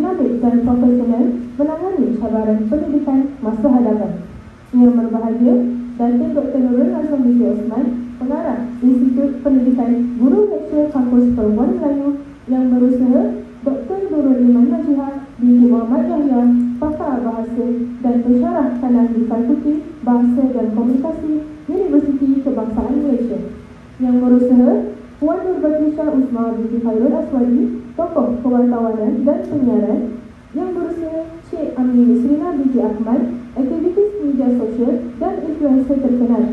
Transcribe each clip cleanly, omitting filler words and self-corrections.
dinamik dan profesional menangani cabaran pendidikan masa hadapan. Yang berbahagia, Datin Dr. Nurul Azam binti Osman, Pengarah Institut Pendidikan Guru Lektur Kampus Perempuan Melayu, yang berusaha Dr. Nurul Iman Najihah binti Muhammad Yahya, Pakar Bahasa dan Pensyarah Kanan di Fakulti Bahasa dan Komunikasi Universiti Kebangsaan Malaysia. Yang berusaha Puan Nurbatisha Usma binti Khairul Aswadi, tokoh kewartawanan dan penyiaran. Yang berusaha Cik Amin Yusrina binti Ahmad, aktivitis media sosial dan influencer terkenal.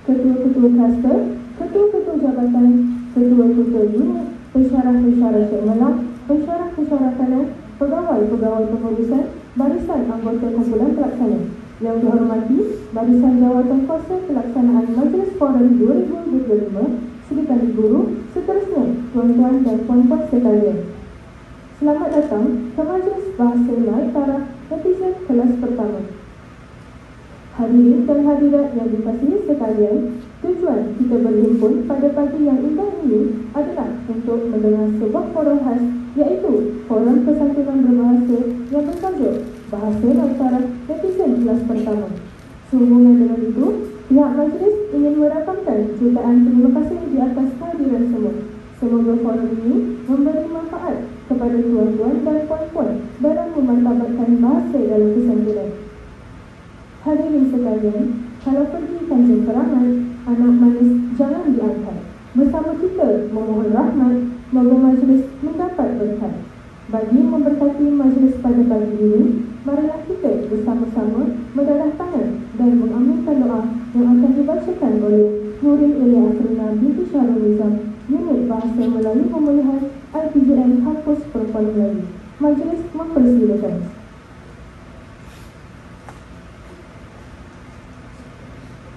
Ketua-ketua kluster, ketua-ketua jabatan, ketua-ketua unit, pensyarah-pensyarah cemerlang, pensyarah-pensyarah kanan, pegawai-pegawai pengurusan, barisan anggota kumpulan pelaksana. Yang dihormati barisan jawatan kuasa pelaksanaan Majlis Forum 2025, Serikali Guru, seterusnya tuan-tuan dan puan-puan sekalian. Selamat datang ke Majlis Bahasa Melayu Taraf Netizen kelas pertama. Hadirin dan hadirat yang dikasihi sekalian, tujuan kita berhimpun pada pagi yang indah ini adalah untuk mendengar sebuah forum khas, iaitu Forum Kesantunan Berbahasa yang bertajuk Bahasa Melayu Taraf Netizen kelas pertama. Sehubungan dengan itu, pihak majlis ingin merakamkan jutaan terima kasih di atas kehadiran semua. Semoga forum ini memberi manfaat kepada tuan-tuan dan puan-puan dalam memartabatkan bahasa dalam kesantunan. Hadirin sekalian, kalau pergi Tanjung Keramat, anak manis jangan diangkat. Bersama kita memohon rahmat, moga majlis mendapat berkat. Bagi memberkati majlis pada pagi ini, marilah kita bersama-sama mendadah tangan dan mengaminkan doa yang akan dibacakan oleh Nurul Elia Asrina binti Syarul Nizam, Unit Bahasa Melayu Pemulihan IPJN Kampus Perempuan Melayu. Majlis mempersilakan.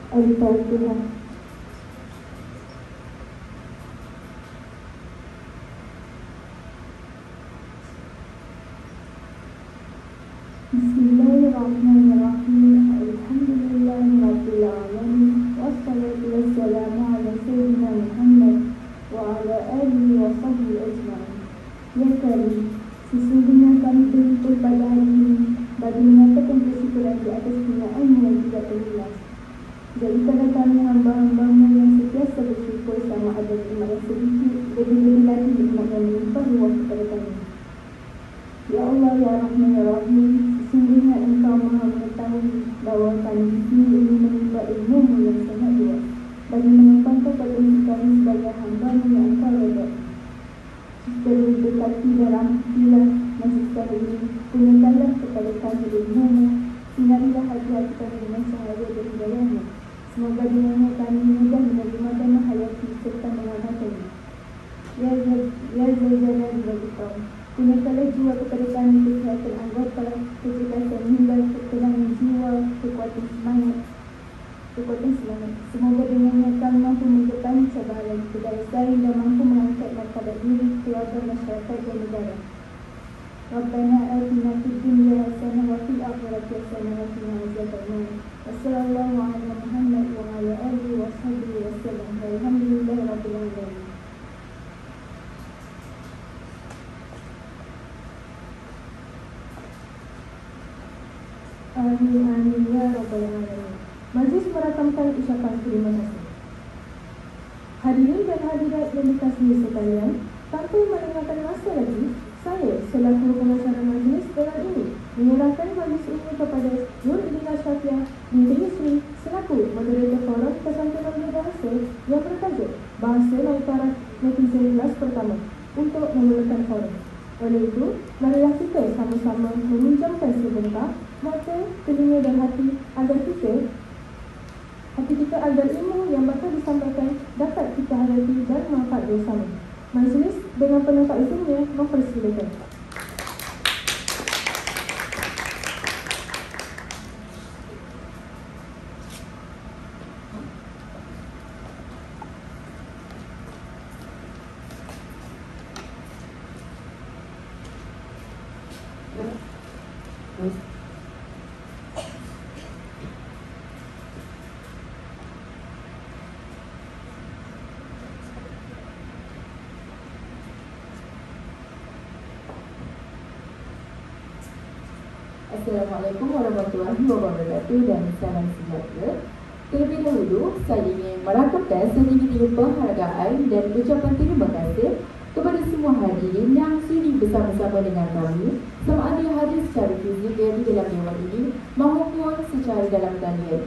Al-Fatihah. Bismillahirrahmanirrahim. Alhamdulillahirabbil alamin. Wassalatu wassalamu ala sayyidina Muhammad wa ala alihi wa sahbihi ajma'in. Ya Karim, sesungguhnya kami berhimpun pada hari ini bagi menyatakan kesyukuran di atas kurniaan yang tidak terhias. Jadikanlah kami hamba-hambamu yang sentiasa bersyukur sama ada nikmat yang sedikit, lebih-lebih lagi nikmat yang melimpah ruah kepada kami. Ya Allah, Ya Rahman, Ya Rahim, sesungguhnya Engkau maha mengetahui bahawa kami di sini ingin menimba ilmu yang sangat luas bagi mengembangkan potensi kami sebagai hamba-Mu yang Engkau redha. Setelah berkati dan rahmatilah masjid kali ini, kurniakanlah kepada kami ilmu-Mu, sinarilah hati-hati kami dengan cahaya dari hidayah-Mu. Semoga dengannya kami mudah menerima dan menghayati serta mengamalkannya. Ya Zaljalal wal Ikram, kurniakanlah jiwa kepada kami kesihatan anggota, kecerdasan hingga ketenangan jiwa, kekuatan semangat. Semoga dengannya kami mampu menghadapi cabaran, berdaya saing dan mampu mengangkat martabat diri, keluarga, masyarakat dan negara. Rabbana atina fid dunya hasanah wa fil akhirati hasanah wa qina adzabannar. Wassallallahu ala Muhammad wa ala alihi wa sahbihi wasallam. Walhamdulillahirabbil alamin. Amin amin ya rabbal alamin. Majlis merakamkan ucapan terima kasih. Hadirin dan hadirat yang dikasihi sekalian, tanpa melengahkan masa lagi, saya selaku pengacara majlis dengan ini menyerahkan majlis ini kepada Nur Idina Syafiah binti Yusri selaku moderator forum kesantunan berbahasa yang bertajuk Bahasa Melayu Taraf Netizen kelas pertama untuk memulakan forum. Oleh itu, marilah kita sama-sama meminjamkan sebentar mata, telinga dan hati agar ilmu yang bakal disampaikan dapat kita hayati dan manfaat bersama. Majlis dengan penuh takzimnya mempersilakan. Assalamualaikum warahmatullahi wabarakatuh dan salam sejahtera. Terlebih dahulu, saya ingin merakamkan setinggi-tinggi penghargaan dan ucapan terima kasih kepada semua hadirin yang sudi bersama-sama dengan kami, sama ada hadir secara fizikal di dalam dewan ini maupun secara dalam talian.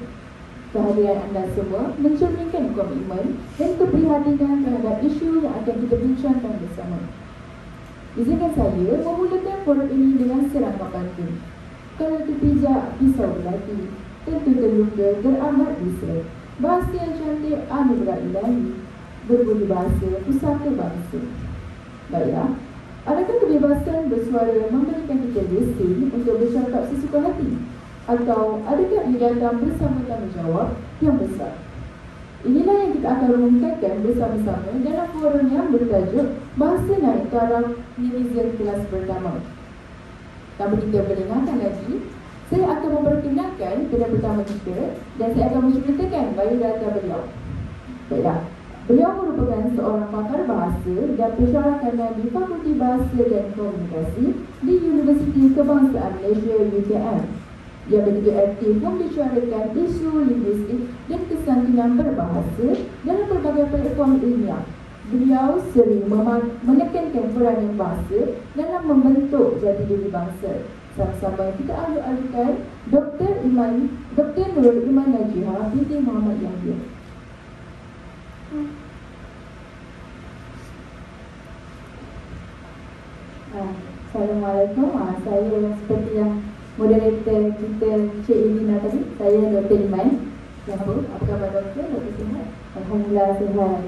Kehadiran anda semua mencerminkan komitmen dan keprihatinan terhadap isu yang akan kita bincangkan bersama. Izinkan saya memulakan forum ini dengan serangkap pantun. Kalau terpijak pisau belati, tentu terluka teramat bisa. Bahasa yang cantik anugerah ilahi, berbudi bahasa pusaka bangsa. Baiklah, adakah kebebasan bersuara memberikan kita lesen untuk bercakap sesuka hati? Atau adakah ia datang bersama tanggungjawab yang besar? Inilah yang kita akan rumungkan bersama-sama dalam forum yang bertajuk Bahasa Naik Taraf Netizen Kelas Pertama. Tanpa kita mendengarkan lagi, saya akan memperkenalkan pilihan pertama kita dan saya akan menceritakan biodata beliau. Baiklah, beliau merupakan seorang pakar bahasa dan pensyarah di Fakulti Bahasa dan Komunikasi di Universiti Kebangsaan Malaysia UKM. Dia begitu aktif membicarakan isu linguistik dan kesantunan berbahasa dalam pelbagai platform ilmiah. Beliau sering menekankan peranan bahasa dalam membentuk jati diri bangsa. Sama-sama kita alur-alurkan Dr. Nurul Iman Najihah binti Muhammad Yahya. Assalamualaikum. Saya seperti yang moderator kita Cik Irina tadi, saya Dr. Iman. Apa khabar doktor? Doktor sihat? Alhamdulillah sihat.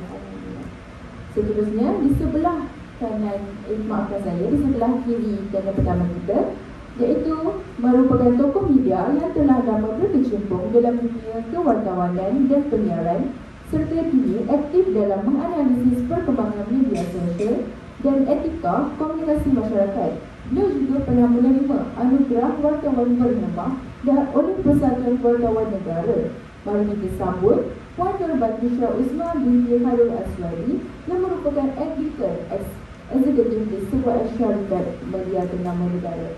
Seterusnya, di sebelah kanan, maafkan saya, di sebelah kiri kanan pertama kita, iaitu merupakan tokoh media yang telah lama berkecimpung dalam dunia kewartawanan dan penyiaran, serta kini aktif dalam menganalisis perkembangan media sosial dan etika komunikasi masyarakat. Beliau juga pernah menerima anugerah wartawan berhemah dan oleh Persatuan Wartawan Negara. Mari kita sambut Puan Nur Batrisha Usman binti Harun Aswadi yang merupakan editor eksekutif di sebuah syarikat media ternama negara.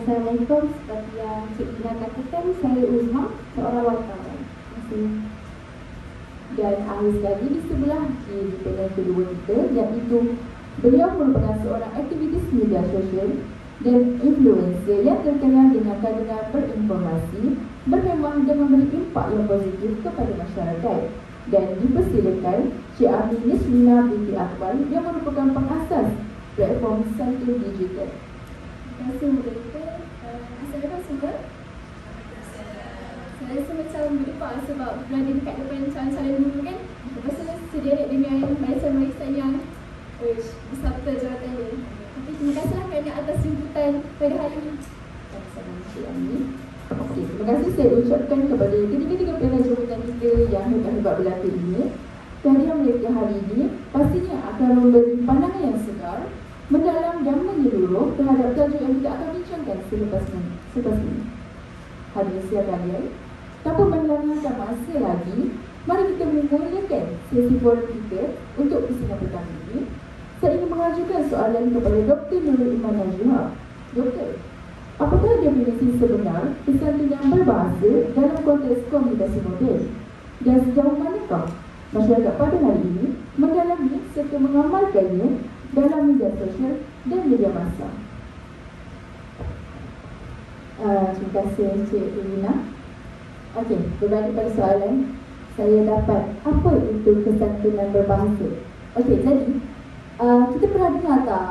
Assalamualaikum. Seperti yang Cik Ina katakan, saya Uzma, seorang wartawan. Terima kasih. Dan akhir sekali di sebelah kiri panel kedua kita, iaitu beliau merupakan seorang aktivis media sosial dan influencer yang terkenal dengan kandungan berinformasi, berhemah dan memberi impak yang positif kepada masyarakat. Dan dipersilakan Cik Amin Nisrina binti Akmal yang merupakan pengasas platform Santun Digital. Terima kasih moderator. Assalamualaikum semua. Saya rasa macam berdepak sebab berada dekat depan calon-calon dulu kan. Lepas tu sederek dengan barisan-barisan yang bersabda jawatannya. Tapi terima kasihlah kerana atas jemputan pada hari ini. Sama-sama Cik Amin. Okey, terima kasih saya ucapkan kepada ketiga-tiga pihak jawatan kita yang hebat-hebat belaka ini. Kehadiran mereka hari ini pastinya akan memberi pandangan yang segar, mendalam dan menyeluruh terhadap tajuk yang kita akan bincangkan selepas ini. Hadirin sekalian, tanpa melengahkan masa lagi, mari kita memulakan sesi forum kita untuk persidangan pertama ini. Saya ingin mengajukan soalan kepada Dr. Nurul Iman Najihah. Doktor, apakah definisi sebenar kesantunan berbahasa dalam konteks komunikasi moden? Dan sejauh manakah masyarakat pada hari ini mendalami serta mengamalkannya dalam media sosial dan media massa? Terima kasih Cik Irina. Okey, berbalik pada soalan, saya dapat apa itu kesantunan berbahasa. Okey, jadi kita pernah dengar tak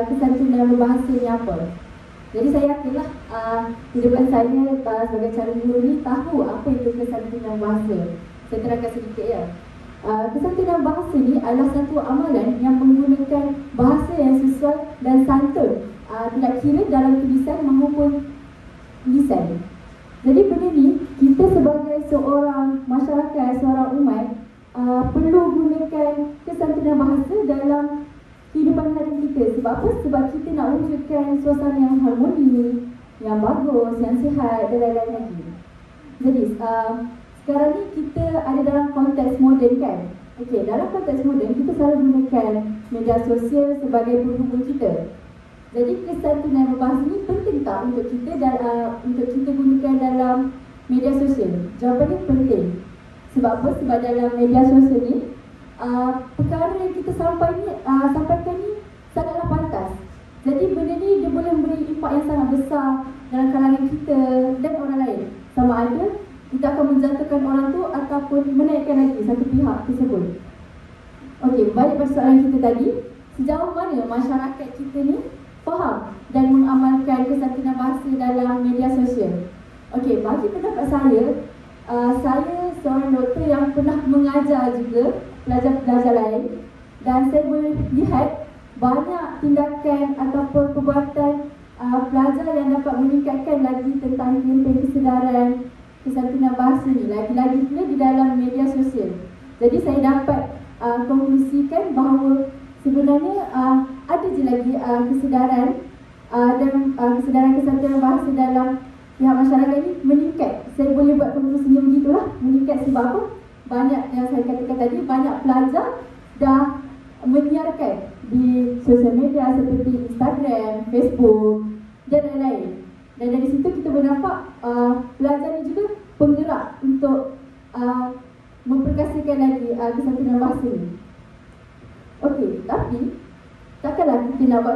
kesantunan berbahasa ni apa? Jadi saya yakinlah di depan saya sebagai calon guru ni tahu apa itu kesantunan bahasa. Saya terangkan sedikit ya. Kesantunan bahasa ni adalah satu amalan yang menggunakan bahasa yang sesuai dan santun, tidak kira dalam tulisan maupun lisan. Jadi benda ni kita sebagai seorang masyarakat, seorang umat perlu gunakan kesantunan bahasa dalam kehidupan hari kita. Sebab apa? Sebab kita nak wujudkan suasana yang harmoni, yang bagus, yang sihat dan lain-lain lagi. Jadi sekarang ni kita ada dalam konteks moden kan. Okey, dalam konteks moden kita selalu gunakan media sosial sebagai penghubung kita. Jadi kesantunan berbahasa ni penting tak tak untuk kita gunakan dalam media sosial? Jawapannya penting. Sebab apa? Sebab dalam media sosial ni perkara yang kita sampaikan ni sangatlah pantas. Jadi benda ni dia boleh memberi impak yang sangat besar dalam kalangan kita dan orang lain. Sama ada kita akan menjatuhkan orang tu ataupun menaikkan lagi satu pihak tersebut. Okey, balik pada soalan kita tadi, sejauh mana masyarakat kita ni faham dan mengamalkan kesantunan bahasa dalam media sosial? Okey, bagi pendapat saya seorang doktor yang pernah mengajar juga pelajar-pelajar lain, dan saya boleh lihat banyak tindakan ataupun perbuatan pelajar yang dapat meningkatkan lagi tentang kempen kesedaran kesantunan bahasa ni, lagi-lagi pula di dalam media sosial. Jadi saya dapat konklusikan bahawa sebenarnya ada je lagi kesedaran dan kesedaran kesantunan bahasa dalam pihak masyarakat ini meningkat. Saya boleh buat konklusinya begitulah, meningkat sebab apa? Banyak yang saya katakan tadi, banyak pelajar dah menyiarkan di sosial media seperti Instagram, Facebook dan lain-lain. Dan dari situ kita boleh nampak pelajar ni juga penggerak untuk memperkasakan lagi kesantunan bahasa ni. Okey, tapi takkanlah kita nak buat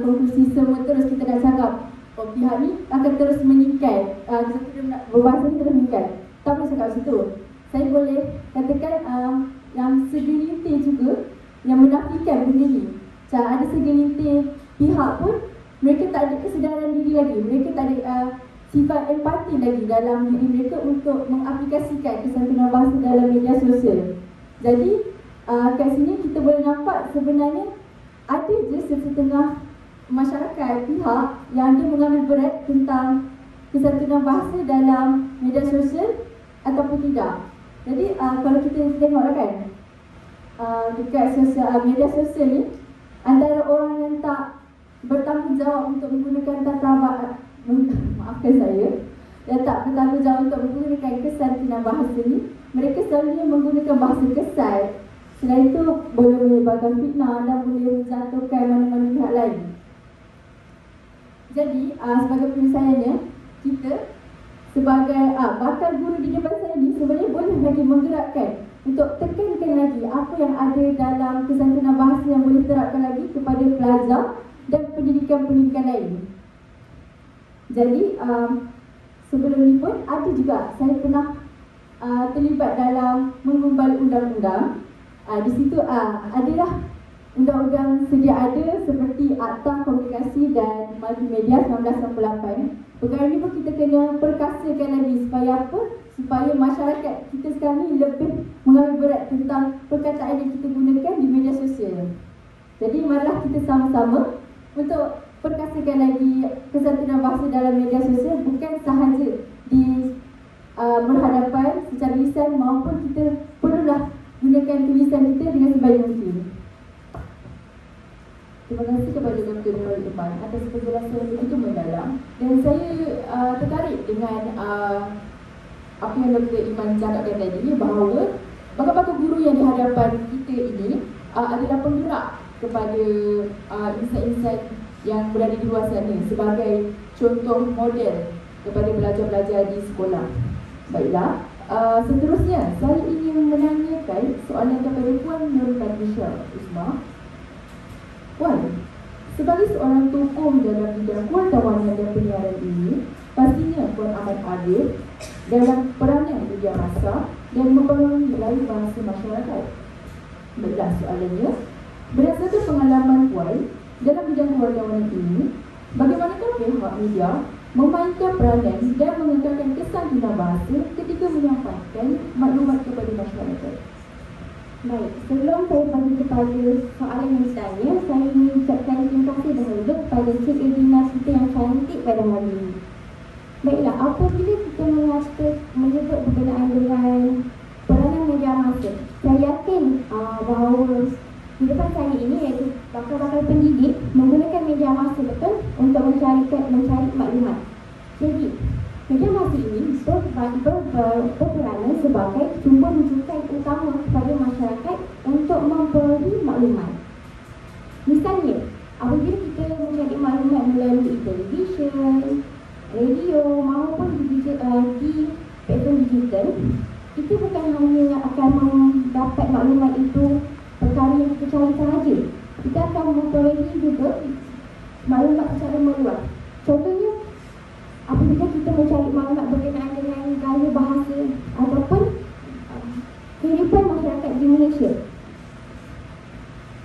konklusi semua terus kita nak cakap pihak ni akan terus meningkat, kesantunan berbahasa ni terus meningkat. Tak boleh cakap situ. Saya boleh katakan yang segelintir juga yang menafikan benda ni. Macam ada segelintir pihak pun mereka tak ada kesedaran diri lagi, mereka tak ada sifat empati lagi dalam diri mereka untuk mengaplikasikan kesantunan bahasa dalam media sosial. Jadi kat sini kita boleh nampak sebenarnya ada je setengah masyarakat pihak yang dia mengambil berat tentang kesantunan bahasa dalam media sosial ataupun tidak. Jadi kalau kita tengok kan dekat media sosial ni, antara orang yang tak bertanggungjawab untuk menggunakan maafkan saya, yang tak bertanggungjawab untuk menggunakan kesantunan bahasa ni, mereka selalunya menggunakan bahasa kesat. Selain itu boleh menyebabkan fitnah dan boleh menjatuhkan mana-mana pihak lain. Jadi sebagai penyelesaiannya, kita sebagai bakal guru di depan saya ni sebenarnya boleh lagi menggerakkan untuk tekankan lagi apa yang ada dalam kesantunan bahasa yang boleh diterapkan lagi kepada pelajar dan pendidikan-pendidikan lain. Jadi sebelum ni pun ada juga saya pernah terlibat dalam mengubal undang-undang. Di situ adalah undang-undang sedia ada seperti Akta Komunikasi dan Multimedia 1998. Perkara ini pun kita kena perkasakan lagi supaya apa? Supaya masyarakat kita sekarang ni lebih mengambil berat tentang perkataan yang kita gunakan di media sosial. Jadi marilah kita sama-sama untuk perkasakan lagi kesantunan bahasa dalam media sosial, bukan sahaja di berhadapan secara lisan, maupun kita perlulah gunakan tulisan kita dengan sebaik mungkin. Terima kasih kepada Dr. Nurul Iman atas penjelasan yang begitu mendalam, dan saya tertarik dengan apa yang Dr. Iman cakapkan tadi, bahawa bakal-bakal guru yang di hadapan kita ini adalah penggerak kepada insan-insan yang berada di luar sana sebagai contoh model kepada pelajar-pelajar di sekolah. Baiklah, seterusnya saya ingin menanyakan soalan kepada Puan Nur Patricia Usma. Puan, sebagai seorang tokoh dalam bidang kewartawanan dan penyiaran ini, pastinya Puan amat adil dalam peranan media massa dan mempengaruhi nilai bahasa masyarakat. Baiklah, soalannya, berdasarkan pengalaman Puan dalam bidang kewartawanan ini, bagaimanakah pihak media memainkan peranan dan mengekalkan kesantunan bahasa ketika menyampaikan maklumat kepada masyarakat? Baik, sebelum saya bagi kepada soalan yang ditanya, saya ingin ucapkan terima kasih dahulu kepada Cik Edina kita yang cantik pada hari ini. Baiklah, apabila kita menyebut berkenaan dengan peranan media massa, saya yakin bahawa di depan saya ini iaitu bakal-bakal pendidik menggunakan media massa betul untuk mencari maklumat. Jadi, media massa ini berperanan sebagai sumber rujukan utama kepada masyarakat untuk memperoleh maklumat. Misalnya, apabila kita mencari maklumat melalui televisyen, televisyen, radio maupun di platform digital, kita bukan hanya akan mendapat maklumat itu perkara yang kita cari sahaja. Kita akan memperoleh juga maklumat secara meluas. Contohnya, apabila kita mencari maklumat berkenaan dengan gaya bahasa ataupun kehidupan masyarakat di Malaysia,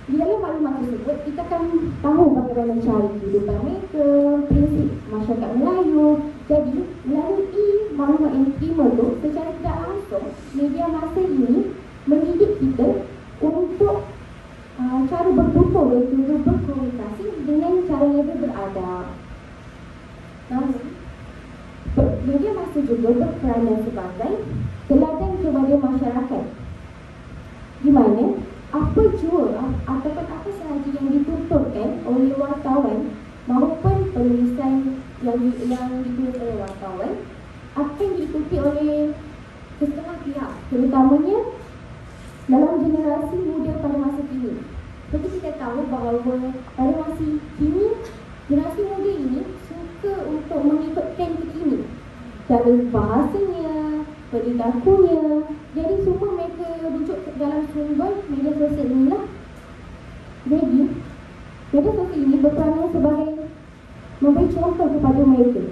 di dalam maklumat tersebut, kita akan tahu bagaimana cara kehidupan mereka, prinsip masyarakat Melayu. Jadi, melalui maklumat yang diterima itu, secara tidak langsung, media masa ini mendidik kita untuk cara bertutur, iaitu berkomunikasi dengan cara lebih beradab. Namun, media masa juga berperanan sebagai teladan kepada masyarakat, di mana apa jua ataupun apa sahaja yang dituturkan oleh wartawan maupun penulisan yang ditulis oleh wartawan akan diikuti oleh setengah pihak, terutamanya dalam generasi muda pada masa kini. Seperti kita tahu bahawa pada masa kini, generasi muda ini suka untuk mengikut trend terkini, cara bahasanya, perilakunya. Jadi semua mereka rujuk dalam sumber media sosial inilah. Jadi media sosial ini berperanan sebagai memberi contoh kepada mereka.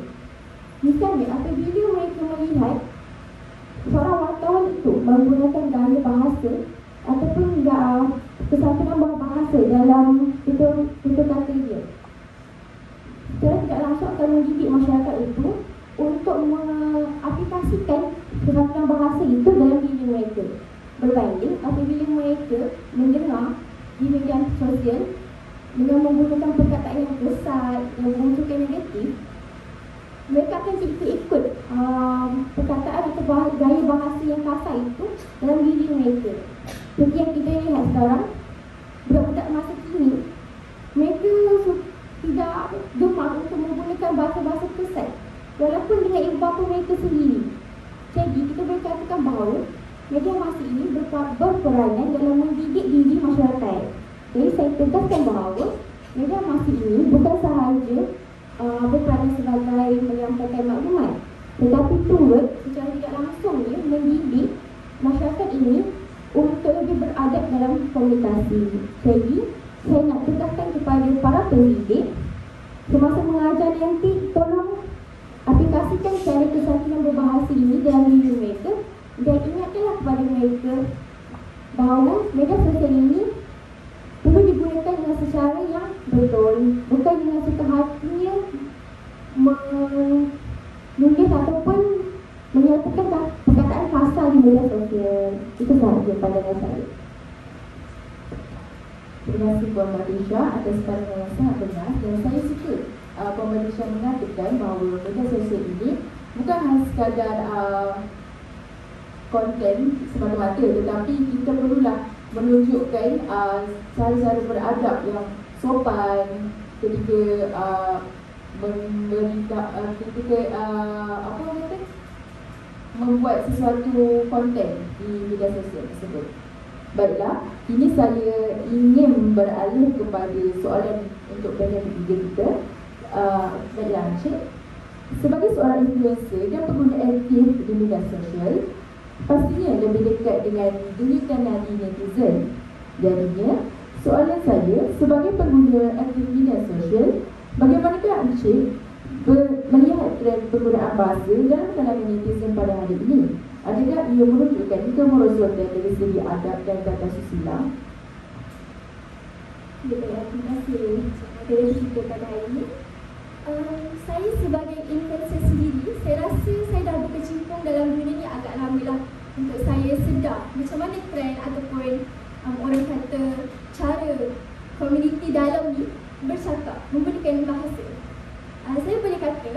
Misalnya, apabila mereka melihat seorang wartawan itu menggunakan gaya bahasa ataupun kesatuan bahasa dalam tutur kata dia, secara tidak langsung akan mendidik masyarakat itu untuk mengaplikasikan kesatuan bahasa itu dalam diri mereka. Berbanding apabila mereka mendengar di media sosial dengan menggunakan perkataan yang besar, yang menunjukkan negatif, mereka akan ikut perkataan atau gaya bahasa yang kasar itu dalam diri mereka. Seperti yang kita lihat sekarang, budak-budak masa kini, mereka tidak gemar untuk menggunakan bahasa-bahasa kesat walaupun dengan ibu bapa mereka sendiri. Jadi kita boleh katakan bahawa media masa ini berperanan dalam mendidik diri masyarakat. Jadi saya tegaskan bahawa media masa ini bukan sahaja berperanan sebagai menyampaikan maklumat, tetapi turut secara tidak langsungnya mendidik masyarakat ini untuk lebih beradab dalam komunikasi. Jadi saya nak tegaskan kepada para pendidik, semasa mengajar nanti tolong aplikasikan cara kesatuan berbahasa ini dalam diri mereka, dan ingatkanlah kepada mereka bahawa media sosial ini perlu digunakan dengan secara yang betul, bukan dengan suka hatinya menulis ataupun menyatakan perkataan kasar di media sosial. Itu sahaja pandangan saya. Terima kasih Puan Marisha atas pandangan yang sangat benar, dan saya suka Puan Marisha mengatakan bahawa media sosial ini bukan hanya sekadar konten semata-mata, tetapi kita perlulah menunjukkan cara-cara beradab yang sopan ketika membuat sesuatu konten di media sosial tersebut. Baiklah, kini saya ingin beralih kepada soalan untuk panel ketiga kita. Baiklah Encik, sebagai seorang influencer dan pengguna aktif di media sosial, pastinya lebih dekat dengan gelitan nadi netizen. Jadinya, soalan saya sebagai pengguna aktif media sosial, bagaimanakah Encik melihat trend penggunaan bahasa dalam kalangan netizen pada hari ini? Adakah ia menunjukkan kemerosotan dari segi adab dan tata susila? Terima kasih kerana kita pada hari ini. Saya sebagai influencer sendiri, saya rasa saya dah berkecimpung dalam dunia ni agak lama lah untuk saya sedar macam mana trend ataupun orang kata cara komuniti dalam ni bercakap menggunakan bahasa. Saya boleh kata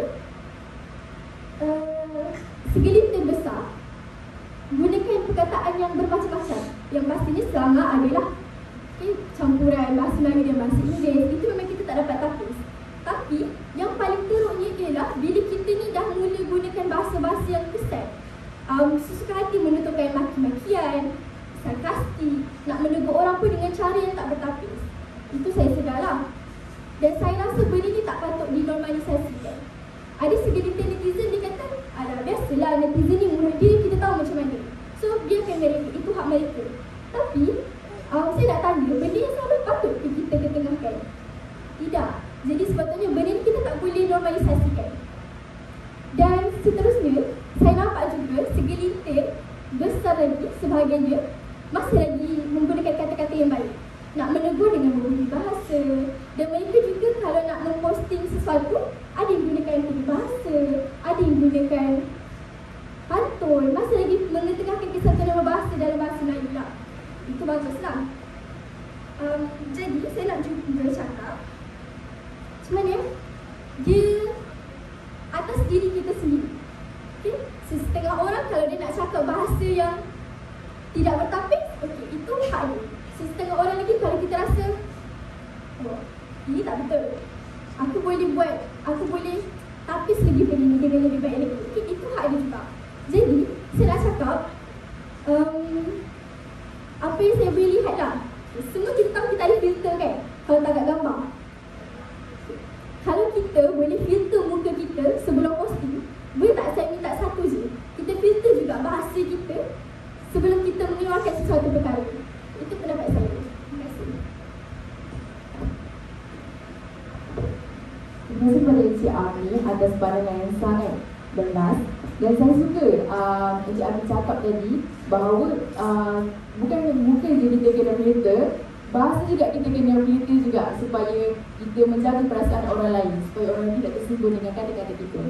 segelintir besar gunakan perkataan yang bermacam-macam. Yang pastinya selangor adalah campuran bahasa Melayu dan bahasa Inggeris. Itu memang kita tak dapat tapis. Tapi yang paling teruknya ialah bila kita ni dah mula gunakan bahasa-bahasa yang kesat, sesuka hati menuturkan maki-makian, sarkastik, nak menegur orang pun dengan cara yang tak bertapis. Itu saya sedarlah. Dan saya rasa benda ni tak patut dinormalisasikan. ada segelintir netizen dia kata, alah biasalah netizen ni mulut dia, kita tahu macam mana. So biarkan mereka, itu hak mereka. Tapi saya nak tanya, benda yang sama patut ke kita ketengahkan? Tidak. Jadi sepatutnya benda ni kita tak boleh normalisasikan. Dan seterusnya, saya nampak juga segelintir besar lagi sebahagiannya masih lagi menggunakan kata-kata yang baik, nak menegur dengan menggunakan bahasa. Dan mereka juga kalau nak memposting sesuatu, ada yang gunakan bahasa, ada yang gunakan pantun, masih lagi mengetengahkan kesatuan bahasa dalam bahasa Melayu lah. Itu baguslah. Jadi saya nak juga cakap macam mana dia atas diri kita sendiri. Okay? Setengah orang kalau dia nak cakap bahasa yang tidak bertapis, okey, itu hak dia. Setengah orang lagi kalau kita rasa, oh, ini tak betul, aku boleh tapis lagi benda ni dengan lebih baik lagi, okay, itu hak dia juga. Jadi saya nak cakap apa yang saya boleh lihat lah, semua kita tahu kita ada filter kan, kalau tak kat gambar. Kalau kita boleh filter muka kita sebelum posting, boleh tak saya minta satu je, kita filter juga bahasa kita sebelum kita mengeluarkan sesuatu perkara. Itu pendapat saya. Terima kasih. Terima kasih kepada Encik Ami atas pandangan yang sangat bernas. Dan saya suka Encik Ami cakap tadi bahawa bukan muka je kita kena filter, bahasa juga kita kena filter juga supaya kita menjaga perasaan orang lain, supaya orang lain tidak tersinggung dengan kata-kata kita.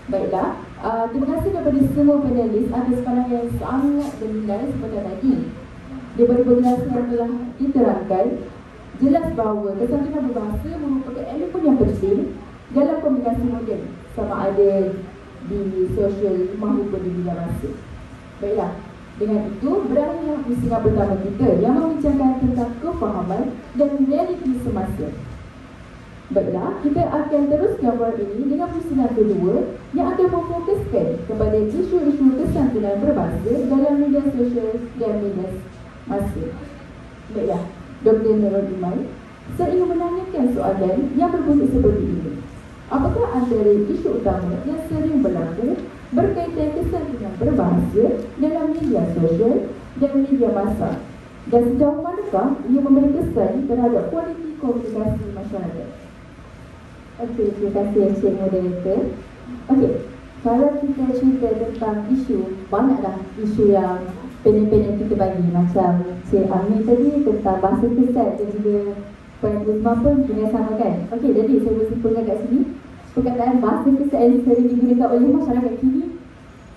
Baiklah, terima kasih kepada semua panelis atas pandangan yang sangat berminat seperti tadi. Daripada penjelasan yang telah diterangkan, jelas bahawa kesantunan berbahasa merupakan elemen yang penting dalam komunikasi moden, sama ada di sosial maupun di bidang bahasa. Baiklah, dengan itu berakhirlah pusingan pertama kita yang membincangkan tentang kefahaman dan realiti semasa. Baiklah, kita akan teruskan program ini dengan pusingan kedua yang akan memfokuskan kepada isu-isu kesantunan berbahasa dalam media sosial dan media masa. Baiklah, Dr. Nurul Iman, saya ingin menanyakan soalan yang berbunyi seperti ini. Apakah antara isu utama yang sering berlaku berkaitan kesantunan berbahasa dalam media sosial dan media massa? Dan sejauh manakah ia memberi kesan terhadap kualiti komunikasi masyarakat? Okey, terima kasih Encik Moderator. Okey, kalau kita cerita tentang isu, banyaklah isu yang panel-panel kita bagi. Macam Cik Ami tadi tentang bahasa kesan dan juga penulis pun dengan sama kan. Okey, jadi saya bersimpulkan kat sini, perkataan bahasa kesan yang sering digunakan oleh masyarakat kini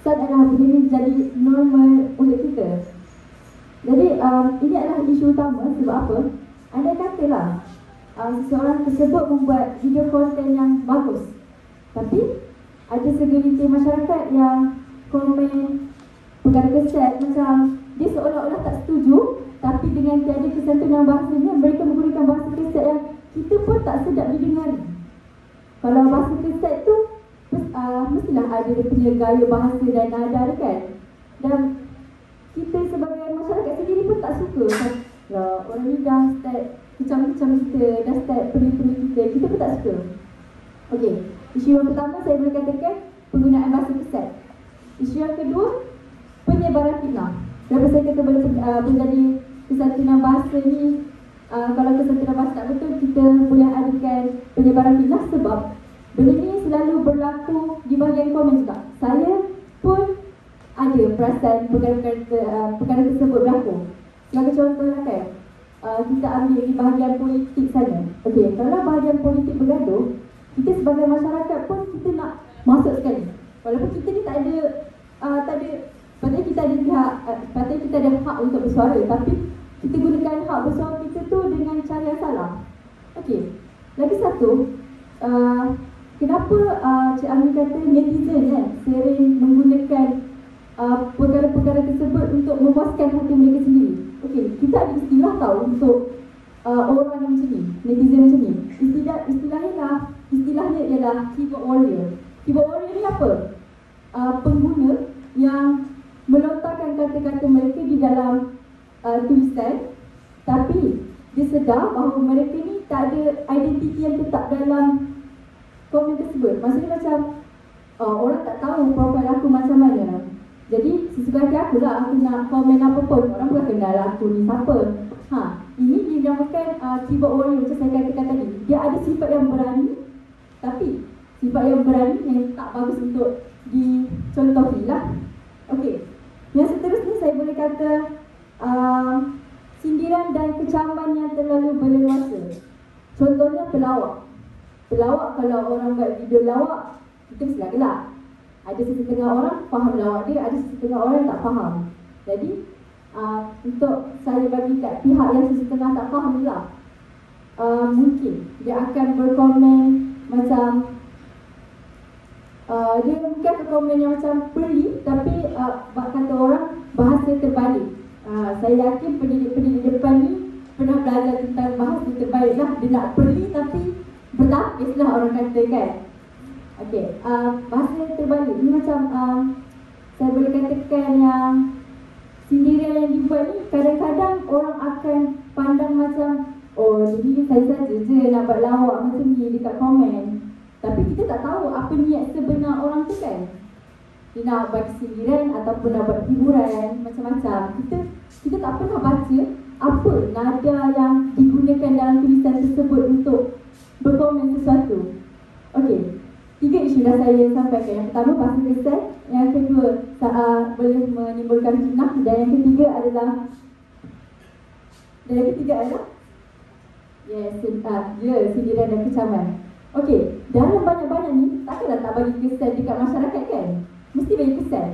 saat adalah benda ini jadi normal untuk kita. Jadi ini adalah isu utama. Sebab apa? Andai katalah seseorang tersebut membuat video konten yang bagus, tapi ada segelintir masyarakat yang komen perkara kesan macam dia seolah-olah tak setuju, tapi dengan tiada kesantunan bahasanya mereka menggunakan bahasa kesan yang kita pun tak sedap didengari. Kalau bahasa kesan tu mestilah ada dia punya gaya bahasa dan nada kan. Dan kita sebagai masyarakat sendiri pun tak suka lah, orang ni dah start macam-macam kita, dah start peri-peri kita pun tak suka. Okey, isu yang pertama saya boleh katakan penggunaan bahasa kesan. Isu yang kedua, penyebaran fitnah. Kenapa saya kata boleh menjadi kesantunan bahasa ni, kalau kesantunan bahasa tak betul, kita boleh adakan penyebaran fitnah sebab benda ni selalu berlaku di bahagian komen juga. Saya pun ada perasan perkara tersebut berlaku. Sebagai contoh lah kan, kita ambil di bahagian politik sana. Okey, kalau bahagian politik bergaduh, kita sebagai masyarakat pun kita nak masuk sekali. Walaupun kita ni tak ada patutnya kita ada hak untuk bersuara, tapi kita gunakan hak bersuara kita tu dengan cara yang salah. Okey, lagi satu, kenapa Cik Ami kata netizen kan sering menggunakan perkara-perkara tersebut untuk memuaskan hati mereka sendiri. Okey, kita ada istilah tahu untuk orang yang macam ni, netizen macam ni. Istilahnya ialah keyboard warrior. Keyboard warrior ni apa? Pengguna yang melontarkan kata-kata mereka di dalam tulisan, tapi dia sedar bahawa mereka ni tak ada identiti yang tetap dalam komen tersebut. Maksudnya macam orang tak tahu profil aku macam mana. Jadi sesuka hati aku lah, aku nak komen apa pun, orang pun kenal aku ni siapa. Ini dinamakan keyboard warrior macam saya katakan tadi. Dia ada sifat yang berani, tapi sifat yang berani yang tak bagus untuk dicontohi lah. Okey, yang seterusnya saya boleh kata sindiran dan kecaman yang terlalu berleluasa. Contohnya pelawak. Pelawak, kalau orang buat video lawak, kita mesti gelak. Ada setengah orang faham lawak dia, ada setengah orang tak faham. Jadi untuk saya bagi kat pihak yang setengah tak faham lah, mungkin dia akan berkomen macam dia bukan komen yang macam perli, tapi kata orang bahasa terbalik. Saya yakin pendidik depan ni pernah belajar tentang bahasa terbalik lah. Dia nak perli tapi bertapis lah orang kata kan. Okey, bahasa terbalik ni macam saya boleh katakan yang sindiran yang dibuat ni kadang-kadang orang akan pandang macam jadi saya saja je nak buat lawak macam ni dekat komen. Tapi kita tak tahu apa niat sebenar orang tu kan. Dia nak bagi sindiran ataupun nak buat hiburan macam-macam. Kita tak pernah baca apa nada yang digunakan dalam tulisan tersebut untuk berkomen sesuatu. Okey, 3 isu dah saya sampaikan. Yang pertama bahasa kesan, yang kedua boleh menimbulkan fitnah, dan yang ketiga adalah sindiran dan kecaman. Okey, dalam banyak-banyak ni takkanlah tak bagi kesan dekat masyarakat kan? Mesti bagi kesan.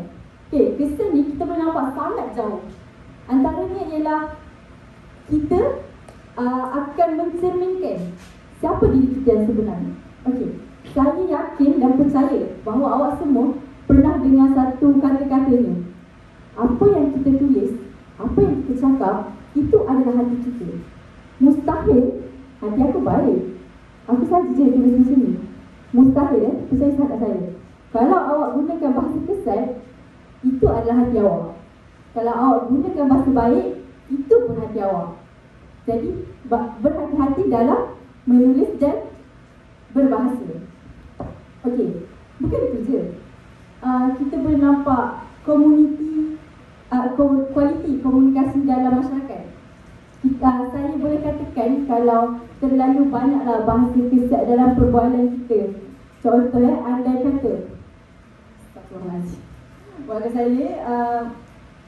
Okey, kesan ni kita boleh nampak sangat jauh. Antaranya ialah kita akan mencerminkan siapa diri kita yang sebenarnya. Okey, saya yakin dan percaya bahawa awak semua pernah dengar satu kata-kata ni. Apa yang kita tulis, apa yang kita cakap, itu adalah hati kita. Mustahil hati aku baik. Aku saja je tulis macam ni. Mustahil percaya sangat saya. Kalau awak gunakan bahasa kesan, itu adalah hati awak. Kalau awak gunakan bahasa baik, itu pun hati awak. Jadi berhati-hati dalam menulis dan berbahasa. Okey, bukan itu je. Kita boleh nampak kualiti komunikasi dalam masyarakat. Saya boleh katakan kalau terlalu banyaklah bahasa kesan dalam perbualan kita. Contohnya, andai kata warga saya,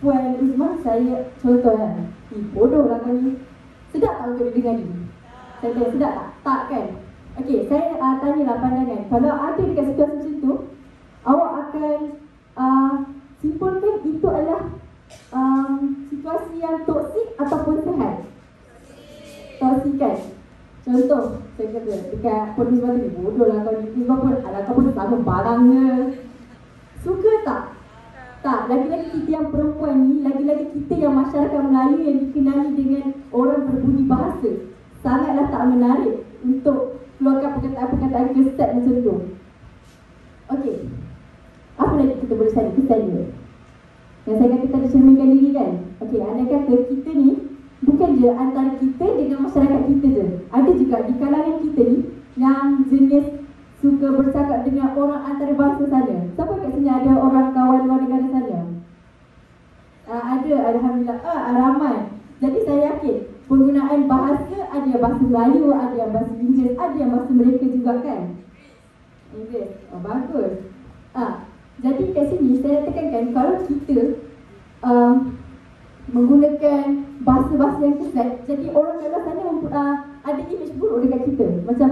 Puan Uzman, saya contohnya, bodoh lah kau ni. Sedap tak untuk didengar ni? Saya tanya, sedap tak? Tak kan? Okey, saya tanyalah pandangan. Kalau ada dekat situasi macam tu, awak akan simpulkan itu adalah situasi yang toksik ataupun sehat? Toksik kan? Contoh, saya kata dekat Puan Uzman ni, bodoh lah kau ni. Uzman pun, alah kau pun sama barangnya. Suka tak? Tak, lagi-lagi kita yang perempuan ni, lagi-lagi kita yang masyarakat Melayu yang dikenali dengan orang berbudi bahasa, sangatlah tak menarik untuk keluarkan perkataan-perkataan kesat macam tu. Okey, apa lagi kita boleh cari kesan dia? Yang saya kata tadi, cerminkan diri kan? Okey, anda kata kita ni bukan je antara kita dengan masyarakat kita je. Ada juga di kalangan kita ni yang jenis suka bercakap dengan orang antarabangsa sana. Siapa kat sini ada orang kawan luar negara sana? Ada, alhamdulillah. Ramai. Jadi saya yakin penggunaan bahasa, ada yang bahasa Melayu, ada yang bahasa Inggeris, ada yang bahasa mereka juga kan? Inggeris. Bagus. Jadi kat sini saya tekankan kalau kita menggunakan bahasa-bahasa yang kesat, jadi orang dalam sana ada image buruk dekat kita. Macam,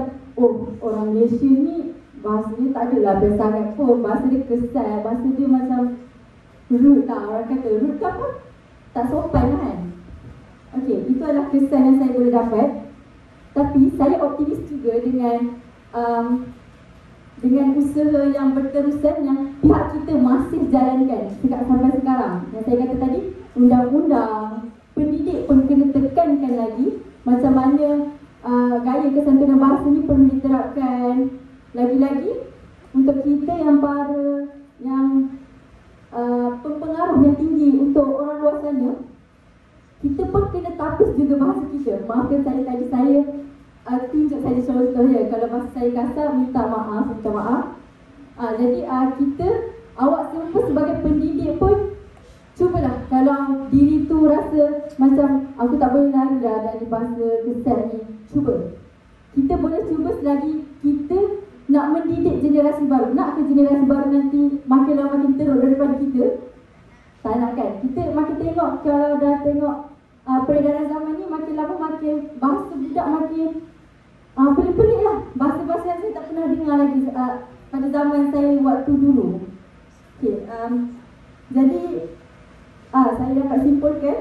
orang Malaysia ni bahasa dia tak adalah best sangat pun. Bahasa dia kesat, bahasa dia macam rude lah. Orang kata rude ke apa? Tak sopan kan? Okey, itu adalah kesan yang saya boleh dapat. Tapi saya optimis juga dengan usaha yang berterusan yang pihak kita masih jalankan sampai sekarang. Yang saya kata tadi, undang-undang, pendidik pun kena tekankan lagi macam mana gaya kesantunan bahasa ni perlu diterapkan. Lagi-lagi untuk kita yang para yang pengaruh yang tinggi untuk orang luar sana, kita pun kena tapis juga bahasa kita. Maafkan saya tadi, saya tunjuk saja contoh ya. Kalau bahasa saya kasar, minta maaf. Jadi kita, awak semua sebagai pendidik pun cubalah kalau diri tu rasa macam aku tak boleh lari dah dari bahasa kesat ni, cuba. Kita boleh cuba selagi kita nak mendidik generasi baru. Nak ke generasi baru nanti makin lama makin teruk daripada kita? Tak nak kan? Kita makin tengok, kalau dah tengok peredaran zaman ni makin lama makin bahasa budak makin pelik-pelik lah. Bahasa-bahasa yang saya tak pernah dengar lagi pada zaman saya waktu dulu. Okay, jadi saya dapat simpulkan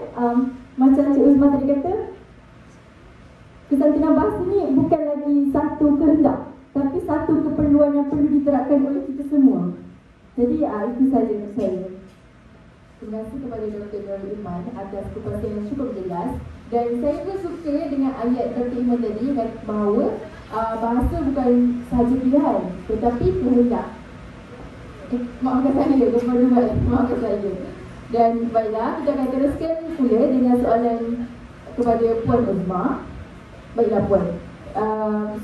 macam Cik Uzma tadi kata, kesantunan bahasa ni bukan lagi satu kehendak, tapi satu keperluan yang perlu diterapkan oleh kita semua. Jadi itu saja untuk saya. Terima kasih kepada Dr. Nurul Iman atas kepastian yang cukup jelas. Dan saya pun suka dengan ayat Dr. Iman tadi bahawa bahasa bukan sahaja pilihan tetapi kehendak. Maafkan saya, maafkan saya. Dan baiklah, kita akan teruskan pula dengan soalan kepada Puan Uzma. Baiklah Puan,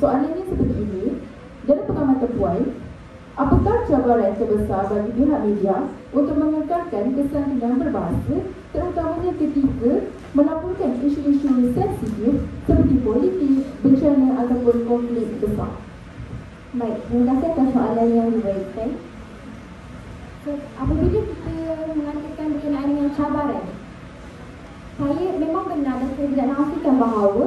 soalannya seperti ini. Dalam pengamatan Puan, apakah cabaran terbesar bagi pihak media untuk mengekalkan kesantunan berbahasa, terutamanya ketika melaporkan isu-isu sensitif seperti politik, bencana ataupun konflik besar? Baik, terima kasih atas soalan yang diberikan. Apabila kita mengatakan berkenaan dengan cabaran, saya memang benar dan saya tidak nafikan bahawa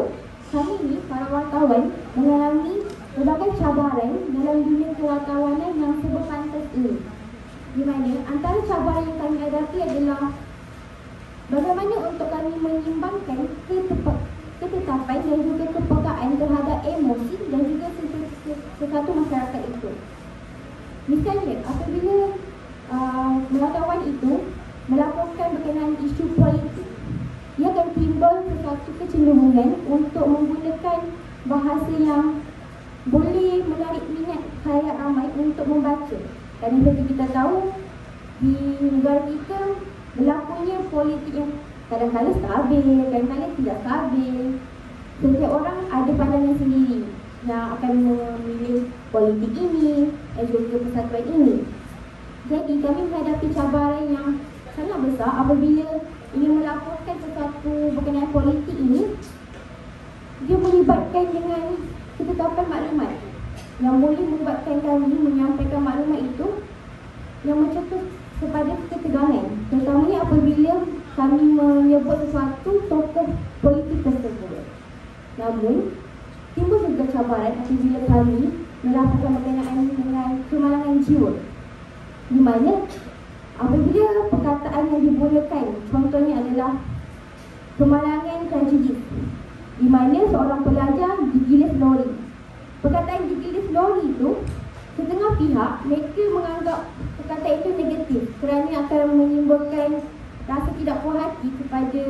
kami ini, para wartawan, mengalami berbagai cabaran dalam dunia kewartawanan yang serba pantas ini. Di mana antara cabaran yang kami hadapi adalah bagaimana untuk kami menyimbangkan ketetapan dan juga kepekaan terhadap emosi dan juga sesuatu masyarakat itu. Misalnya, apabila wartawan itu melaporkan berkenaan isu politik, ia akan timbul sesuatu kecenderungan untuk menggunakan bahasa yang boleh menarik minat khalayak ramai untuk membaca. Kerana seperti kita tahu, di negara kita berlakunya politik yang kadang-kadang stabil, kadang-kadang tidak stabil. Setiap orang ada pandangan sendiri yang akan memilih politik ini dan juga persatuan ini. Jadi kami menghadapi cabaran yang sangat besar apabila ingin melaporkan sesuatu berkenaan politik ini. Dia melibatkan dengan ketetapan maklumat yang boleh membuatkan kami menyampaikan maklumat itu yang mencetus kepada ketegangan, terutamanya apabila kami menyebut sesuatu tokoh politik tersebut. Namun, timbul juga cabaran apabila kami melaporkan berkenaan dengan kemalangan jiwa, di mana apabila perkataan yang digunakan contohnya adalah kemalangan tragedi, di mana seorang pelajar digilis lori. Perkataan digilis lori itu, setengah pihak mereka menganggap perkataan itu negatif kerana akan menimbulkan rasa tidak puas hati kepada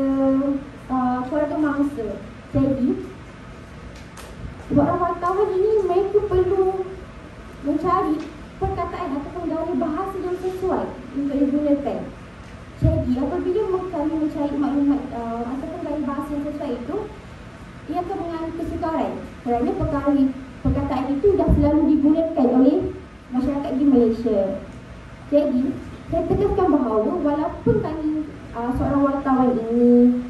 keluarga mangsa. Jadi, seorang wartawan ini mereka perlu mencari perkataan ataupun gaya bahasa yang sesuai untuk digunakan. Jadi, apabila kami mencari maklumat ataupun gaya bahasa yang sesuai itu, ia akan mengalami kesukaran kerana perkataan itu dah selalu digunakan oleh masyarakat di Malaysia. Jadi, saya tegaskan bahawa walaupun kami seorang wartawan ini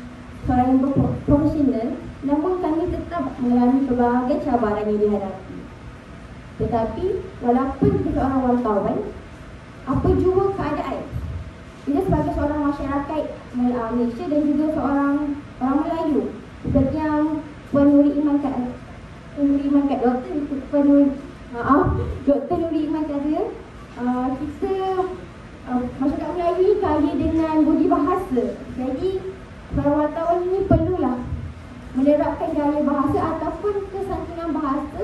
seorang yang profesional, namun kami tetap mengalami pelbagai cabaran yang dihadapi. Tetapi, walaupun kita seorang wartawan, apa jua keadaan, kita sebagai seorang masyarakat Malaysia dan juga seorang orang Melayu, seperti yang Puan Nurul Iman kata, Dr. Nurul Iman kata, kita masyarakat Melayu ni kaya dengan budi bahasa. Jadi, para wartawan ini perlulah menerapkan gaya bahasa ataupun kesantunan bahasa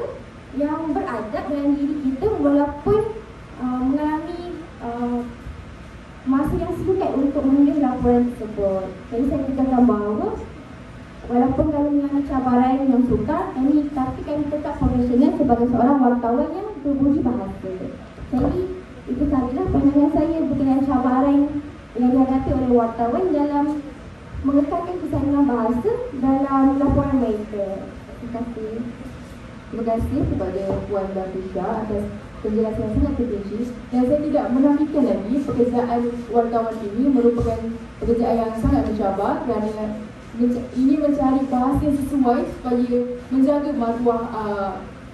yang beradab dalam diri kita walaupun mengalami masa yang singkat untuk menulis laporan tersebut. Jadi saya katakan bahawa walaupun kami mengalami cabaran yang sukar, tapi kami tetap profesional sebagai seorang wartawan yang berbudi bahasa. Jadi itu sahajalah pandangan saya berkenaan cabaran yang dihadapi oleh wartawan dalam mengekalkan kesantunan bahasa dalam laporan mereka. Terima kasih. Terima kasih kepada Puan Bafisha atas penjelasan yang sangat terperinci dan saya tidak menafikan lagi pekerjaan wartawan ini merupakan pekerjaan yang sangat mencabar kerana ini mencari bahasa yang sesuai supaya menjaga maruah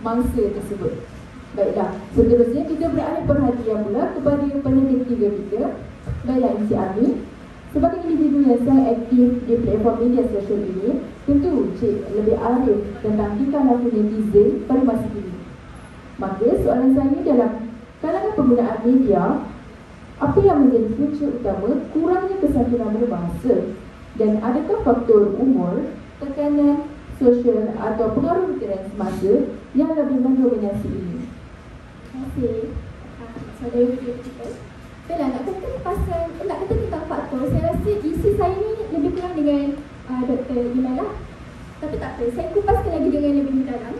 mangsa tersebut. Baiklah, seterusnya kita beralih perhatian pula kepada peneliti ketiga kita. Baiklah Encik Ami, sebagai individu yang sangat aktif di platform media sosial ini, tentu Cik lebih arif tentang tingkah laku netizen pada masa ini. Maka soalan saya dalam kalangan penggunaan media, apa yang menjadi punca utama kurangnya kesantunan berbahasa? Dan adakah faktor umur, tekanan sosial atau pengaruh literan semasa yang lebih mendominasi ini? Terima kasih. Saudara video kita. Baiklah, nak kata tentang faktor, saya rasa isi saya ni lebih kurang dengan Dr. Iman lah. Tapi tak apa, saya kupaskan lagi dengan lebih mendalam.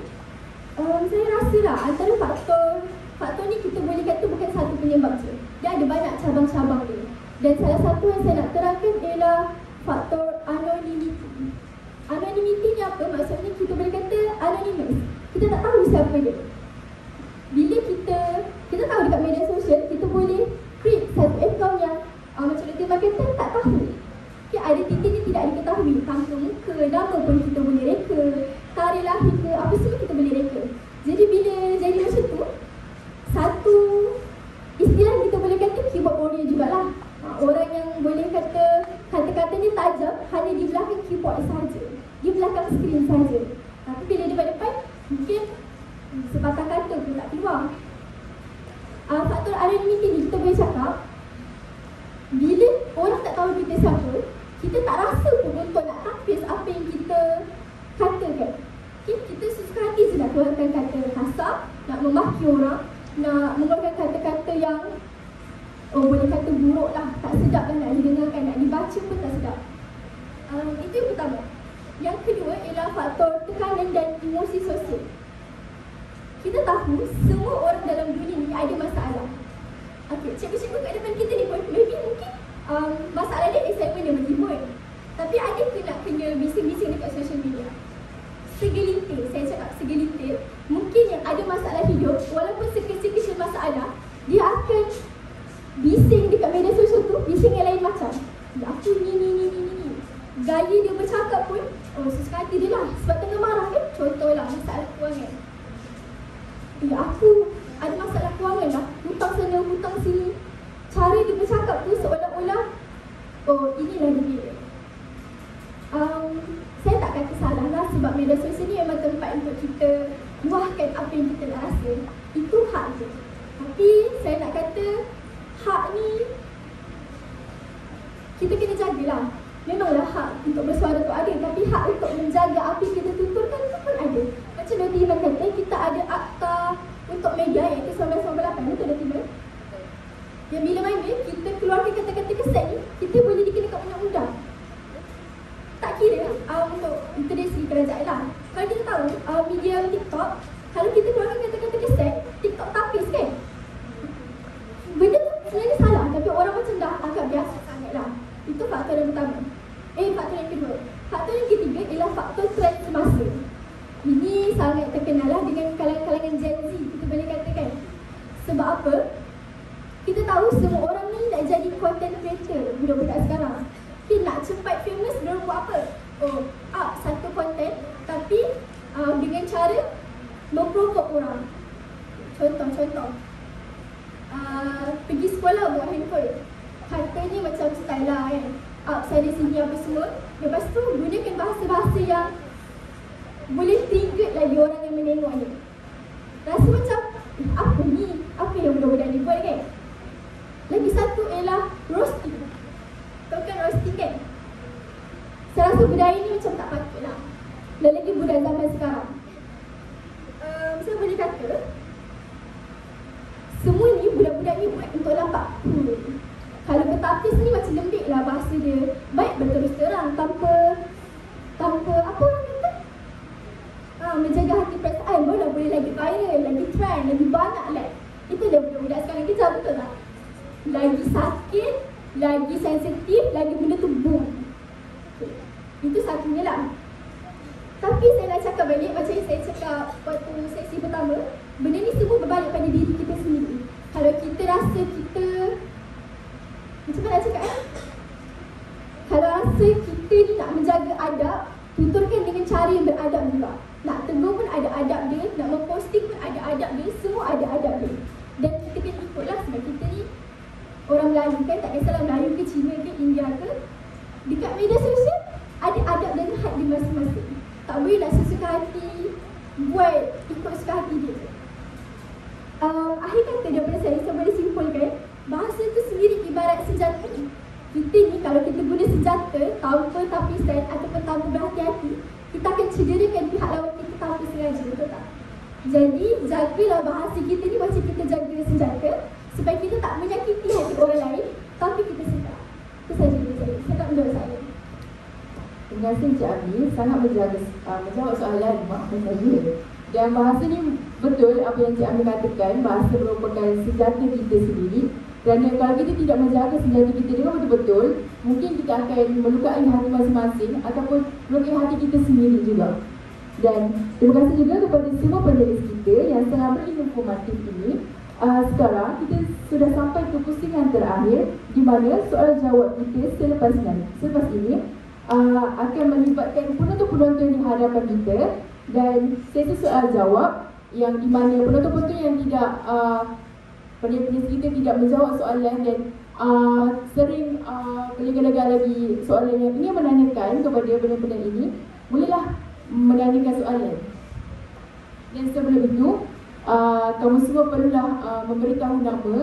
Saya rasa lah antara faktor ni kita boleh kata bukan satu penyebab je. Dia ada banyak cabang-cabang dia. Dan salah satu yang saya nak terangkan ialah faktor anonymity. Anonymity ni apa? Maksudnya kita boleh kata anonymous. Kita tak tahu siapa dia. Bila kita tahu dekat media sosial, kita boleh create satu account yang macam Dr. Iman kata tak tahu. Okay, ada titik yang tidak diketahui. Tampil muka, nama pun kita boleh reka, tarikh lahir ke, apa semua kita boleh reka. Jadi bila jadi macam tu, satu istilah kita boleh kata keyboard warrior jugalah. Orang yang boleh kata kata-kata ni tajam hanya di belakang keyboard sahaja, di belakang skrin sahaja. Tapi bila depan-depan, mungkin sepatah kata pun tak keluar. Faktor anonymity ni kita boleh cakap, bila orang tak tahu kita siapa, kita tak rasa pun untuk nak tapis apa yang kita katakan. Okay, kita suka hati je nak keluarkan kata kasar, nak memaki orang, nak mengeluarkan kata-kata yang boleh kata buruk lah, tak sedap lah nak didengarkan, nak dibaca pun tak sedap. Itu yang pertama. Yang kedua ialah faktor tekanan dan emosi sosial. Kita tahu semua orang dalam dunia ni ada masalah. Okay, cikgu-cikgu kat depan kita ni pun mungkin masalah dia assignment dia menghibur. Tapi ada ke nak kena bising-bising dekat social media? Segelintir, saya cakap segelintir, mungkin yang ada masalah hidup, walaupun sekecil-kecil masalah, dia akan bising dekat media sosial tu, bising yang lain macam aku ni. Gaya dia bercakap pun, sesuka hati dia lah, sebab tengah marah kan. Contohlah masalah kewangan. Aku ada masalah kewangan lah, hutang sana, hutang sini. Cara dia bercakap tu seolah-olah, inilah dia. Saya tak kata salah lah, sebab media sosial ni memang tempat untuk kita luahkan apa yang kita nak rasa. Itu hak je. Tapi saya nak kata hak ni kita kena jagalah. Memanglah hak untuk bersuara tu ada, tapi hak untuk menjaga apa yang kita tuturkan tu pun ada. Macam Dr. Iman kata, kita ada akta untuk media iaitu 1998, betul Dr. Iman? Yang bila mana kita keluarkan kata-kata kesan ni, kita boleh dikenakan undang-undang. Tak kira untuk interaksi kerajaan lah. Kalau kita tahu media TikTok, kalau kita keluarkan kata-kata kesan, TikTok tapis kan? Benda tu sebenarnya salah, tapi orang macam dah agak biasa sangat lah. Itu faktor yang pertama. Faktor yang kedua. Faktor yang ketiga ialah faktor trend semasa. Ini sangat terkenal lah dengan kalangan-kalangan Gen Z, kita boleh katakan. Sebab apa? Kita tahu semua orang ni nak jadi content creator, budak-budak sekarang. Okay, nak cepat famous, mereka buat apa? Up satu content, tapi dengan cara memprovok orang. Contoh. Pergi sekolah buat handphone. Katanya macam style lah kan, up sana sini apa semua. Lepas tu gunakan bahasa-bahasa yang boleh trigger lagi orang yang menengok ni. Rasa macam apa ni? Apa yang budak-budak ni buat kan? Lagi satu ialah roasting. Tahu kan roasting kan? Saya rasa budaya ni macam tak patut lah, lagi budak zaman sekarang. Saya boleh kata semua ni budak-budak ni buat untuk nampak Kalau bertapis ni macam lembik lah bahasa dia, baik berterus terang, tanpa apa orang kata, menjaga hati perasaan, barulah boleh lagi viral, lagi trend, lagi banyak like. Itu dah budak-budak sekarang kita, betul tak? Lagi sakit, lagi sensitif, lagi benda tu boom. Itu satunya lah. Tapi saya nak cakap balik macam yang saya cakap waktu seksi pertama, benda ni semua berbalik pada diri kita sendiri. Kalau kita rasa kita, macam mana nak cakap kalau rasa kita ni nak menjaga adab, tuturkan dengan cara yang beradab juga. Nak tegur pun ada adab dia, nak memposting pun ada adab dia, semua ada adab dia. Dan kita kena ikutlah sebab kita ni orang Melayu kan, tak kisahlah Melayu ke Cina ke India ke, dekat media sosial ada adab dan had dia masing-masing. Tak boleh nak sesuka hati, buat ikut suka hati dia. Akhir kata daripada saya boleh simpulkan, bahasa tu sendiri ibarat senjata. Kita ni kalau kita guna senjata tanpa tapisan ataupun tanpa berhati-hati, kita akan cederakan pihak lawan kita tanpa sengaja, betul tak? Jadi jagalah bahasa kita ni macam kita jaga senjata, supaya kita tak menyakiti hati orang lain, tapi kita sedar. Itu saja dari saya. Saya tak menurut saya. Terima kasih Encik Abi, sangat menjawab soalan mak saya. Dan bahasa ni betul apa yang Encik Abi katakan, bahasa merupakan senjata kita sendiri. Kerana kalau kita tidak menjaga senjata kita dengan betul-betul, mungkin kita akan melukai hati masing-masing ataupun melukai hati kita sendiri juga. Dan terima kasih juga kepada semua panelis kita yang sangat berinformatif ini. Sekarang kita sudah sampai ke pusingan terakhir, di mana soal jawab kita selepas ini akan melibatkan penonton-penonton di hadapan kita, dan sesi soal jawab yang di mana penonton-penonton yang tidak panelis kita tidak menjawab soalan dan sering berlega-lega lagi soalan yang ingin menanyakan kepada panel ini, bolehlah menanyakan soalan. Dan sebelum itu, kamu semua perlulah memberitahu nama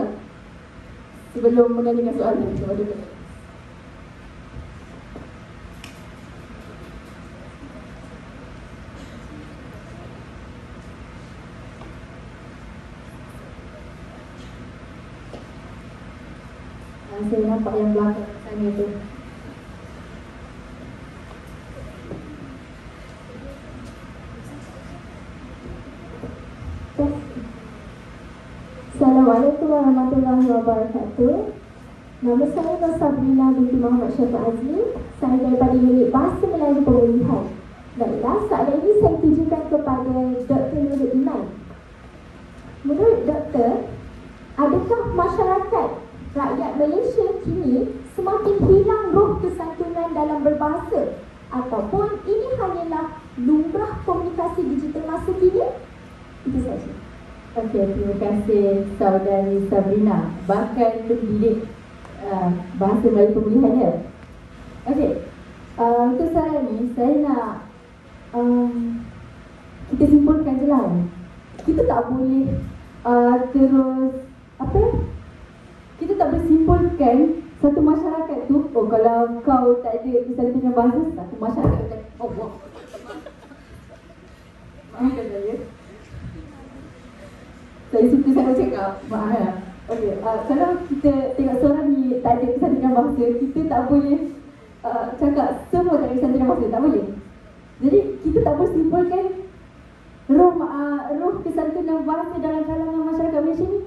sebelum menanyakan soalan kepada panel. Saya nampak yang belakang sana tu. Assalamualaikum warahmatullahi wabarakatuh. Nama saya Nur Sabrina binti Muhammad Syafiq Azli. Saya daripada unit Bahasa Melayu Pemulihan. Baiklah, soalan ini saya tujukan kepada Dr. Nurul Iman. Menurut doktor, adakah masyarakat rakyat Malaysia kini semakin hilang roh kesantunan dalam berbahasa, ataupun ini hanyalah lumrah komunikasi digital masa kini? Itu saja. Okey, terima kasih saudari Sabrina, bakal pendidik bahasa Melayu Pemulihan ya. Okey, untuk soalan ni saya nak kita simpulkan je lah. Kita tak boleh terus kita tak boleh simpulkan satu masyarakat tu, oh kalau kau tak ada kesantunan bahasa, satu masyarakat tak, oh wah, maafkan saya. Saya suka saya cakap, maaf ya. Okey, kalau kita tengok seorang ni tak ada kesantunan bahasa, kita tak boleh cakap semua tak ada kesantunan bahasa, tak boleh. Jadi kita tak boleh simpulkan roh kesantunan bahasa dalam kalangan masyarakat Malaysia ni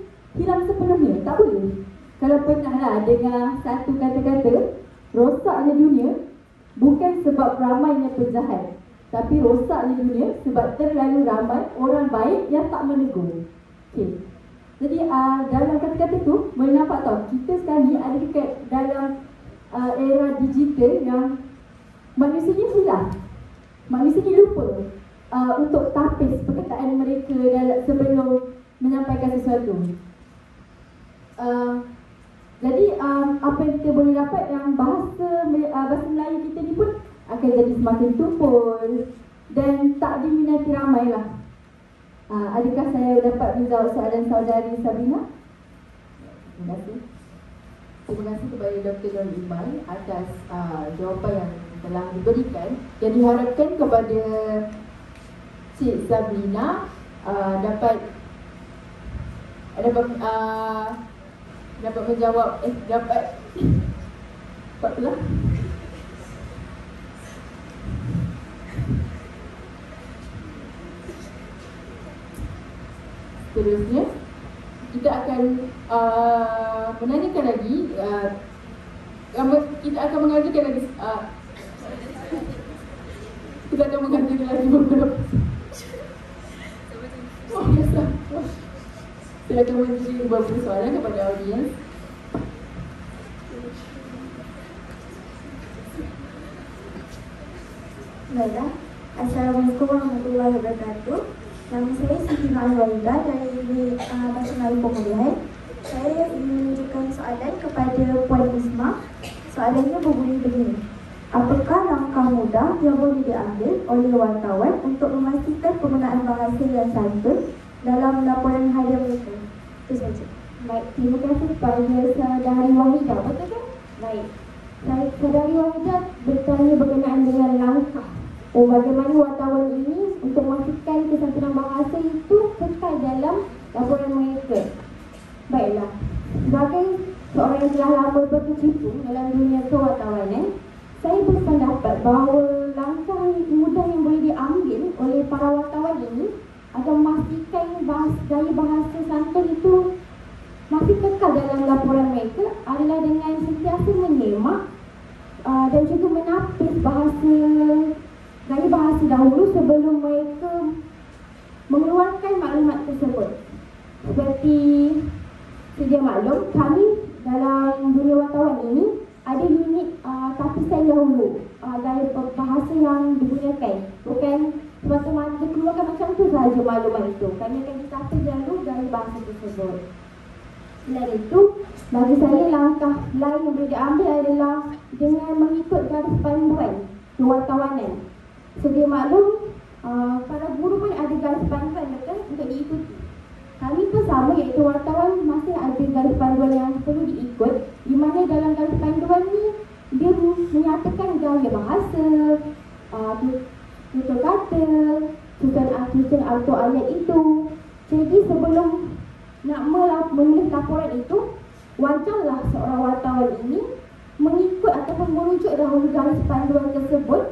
hilang sepenuhnya, tak boleh. Kalau pernahlah dengar satu kata-kata, rosaknya dunia bukan sebab ramainya penjahat, tapi rosaknya dunia sebab terlalu ramai orang baik yang tak menegur. Okay. Jadi dalam kata-kata tu boleh nampak tau, kita sekarang ni ada dekat dalam era digital yang manusia ni hilang. Manusia ni lupa untuk tapis perkataan mereka sebelum menyampaikan sesuatu. Jadi apa yang kita boleh dapat yang bahasa Melayu kita ni pun akan jadi semakin tumpul dan tak diminati ramai lah. Adakah saya dapat menjawab soalan saudari Sabrina? Terima kasih. Terima kasih kepada Dr. Nurul Iman atas jawapan yang telah diberikan, yang diharapkan kepada Cik Sabrina dapat menjawab dapat patutlah seterusnya kita akan menanyakan lagi kita akan mengajukan lagi Saya akan memberi beberapa soalan kepada audiens. Baiklah. Assalamualaikum warahmatullahi wabarakatuh. Nama saya Siti Nurhaliza dari Unit Bahasa Melayu Pemulihan. Saya ingin menunjukkan soalan kepada Puan Isma. Soalannya berbunyi begini. Apakah langkah mudah yang boleh diambil oleh wartawan untuk memastikan penggunaan bahasa yang santun dalam laporan harian mereka? Itu saja. Baik, terima kasih kepada Saudari Wahidah. Betul kan? Baik. Saudari Wahidah bertanya berkenaan dengan langkah bagaimana wartawan ini untuk memastikan kesantunan bahasa itu kekal dalam laporan mereka. Baiklah, sebagai seorang yang telah lama berkecimpung dalam dunia kewartawanan, saya berpendapat bahawa langkah mudah yang boleh diambil oleh para wartawan ini agar memastikan gaya bahasa santun itu masih kekal dalam laporan mereka adalah dengan sentiasa menyemak dan juga menapis gaya bahasa dahulu sebelum mereka mengeluarkan maklumat tersebut. Seperti sedia maklum, kami dalam dunia wartawan ini ada unit tapisan dahulu gaya bahasa yang digunakan. Bukan semata-mata dikeluarkan macam tu sahaja maklumat itu. Kami akan ditapis dahulu gaya bahasa tersebut. Selain itu, bagi saya langkah lain yang boleh diambil adalah dengan mengikut garis panduan kewartawanan. Sedia maklum, para guru pun ada garis panduan betul untuk diikuti. Kami pun sama, iaitu wartawan masih ada garis panduan yang perlu diikut, di mana dalam garis panduan ni dia menyatakan gaya bahasa, tutur kata, susunan atau ayat itu. Jadi sebelum nak menulis laporan itu, wajarlah seorang wartawan ini mengikut ataupun merujuk dahulu garis panduan tersebut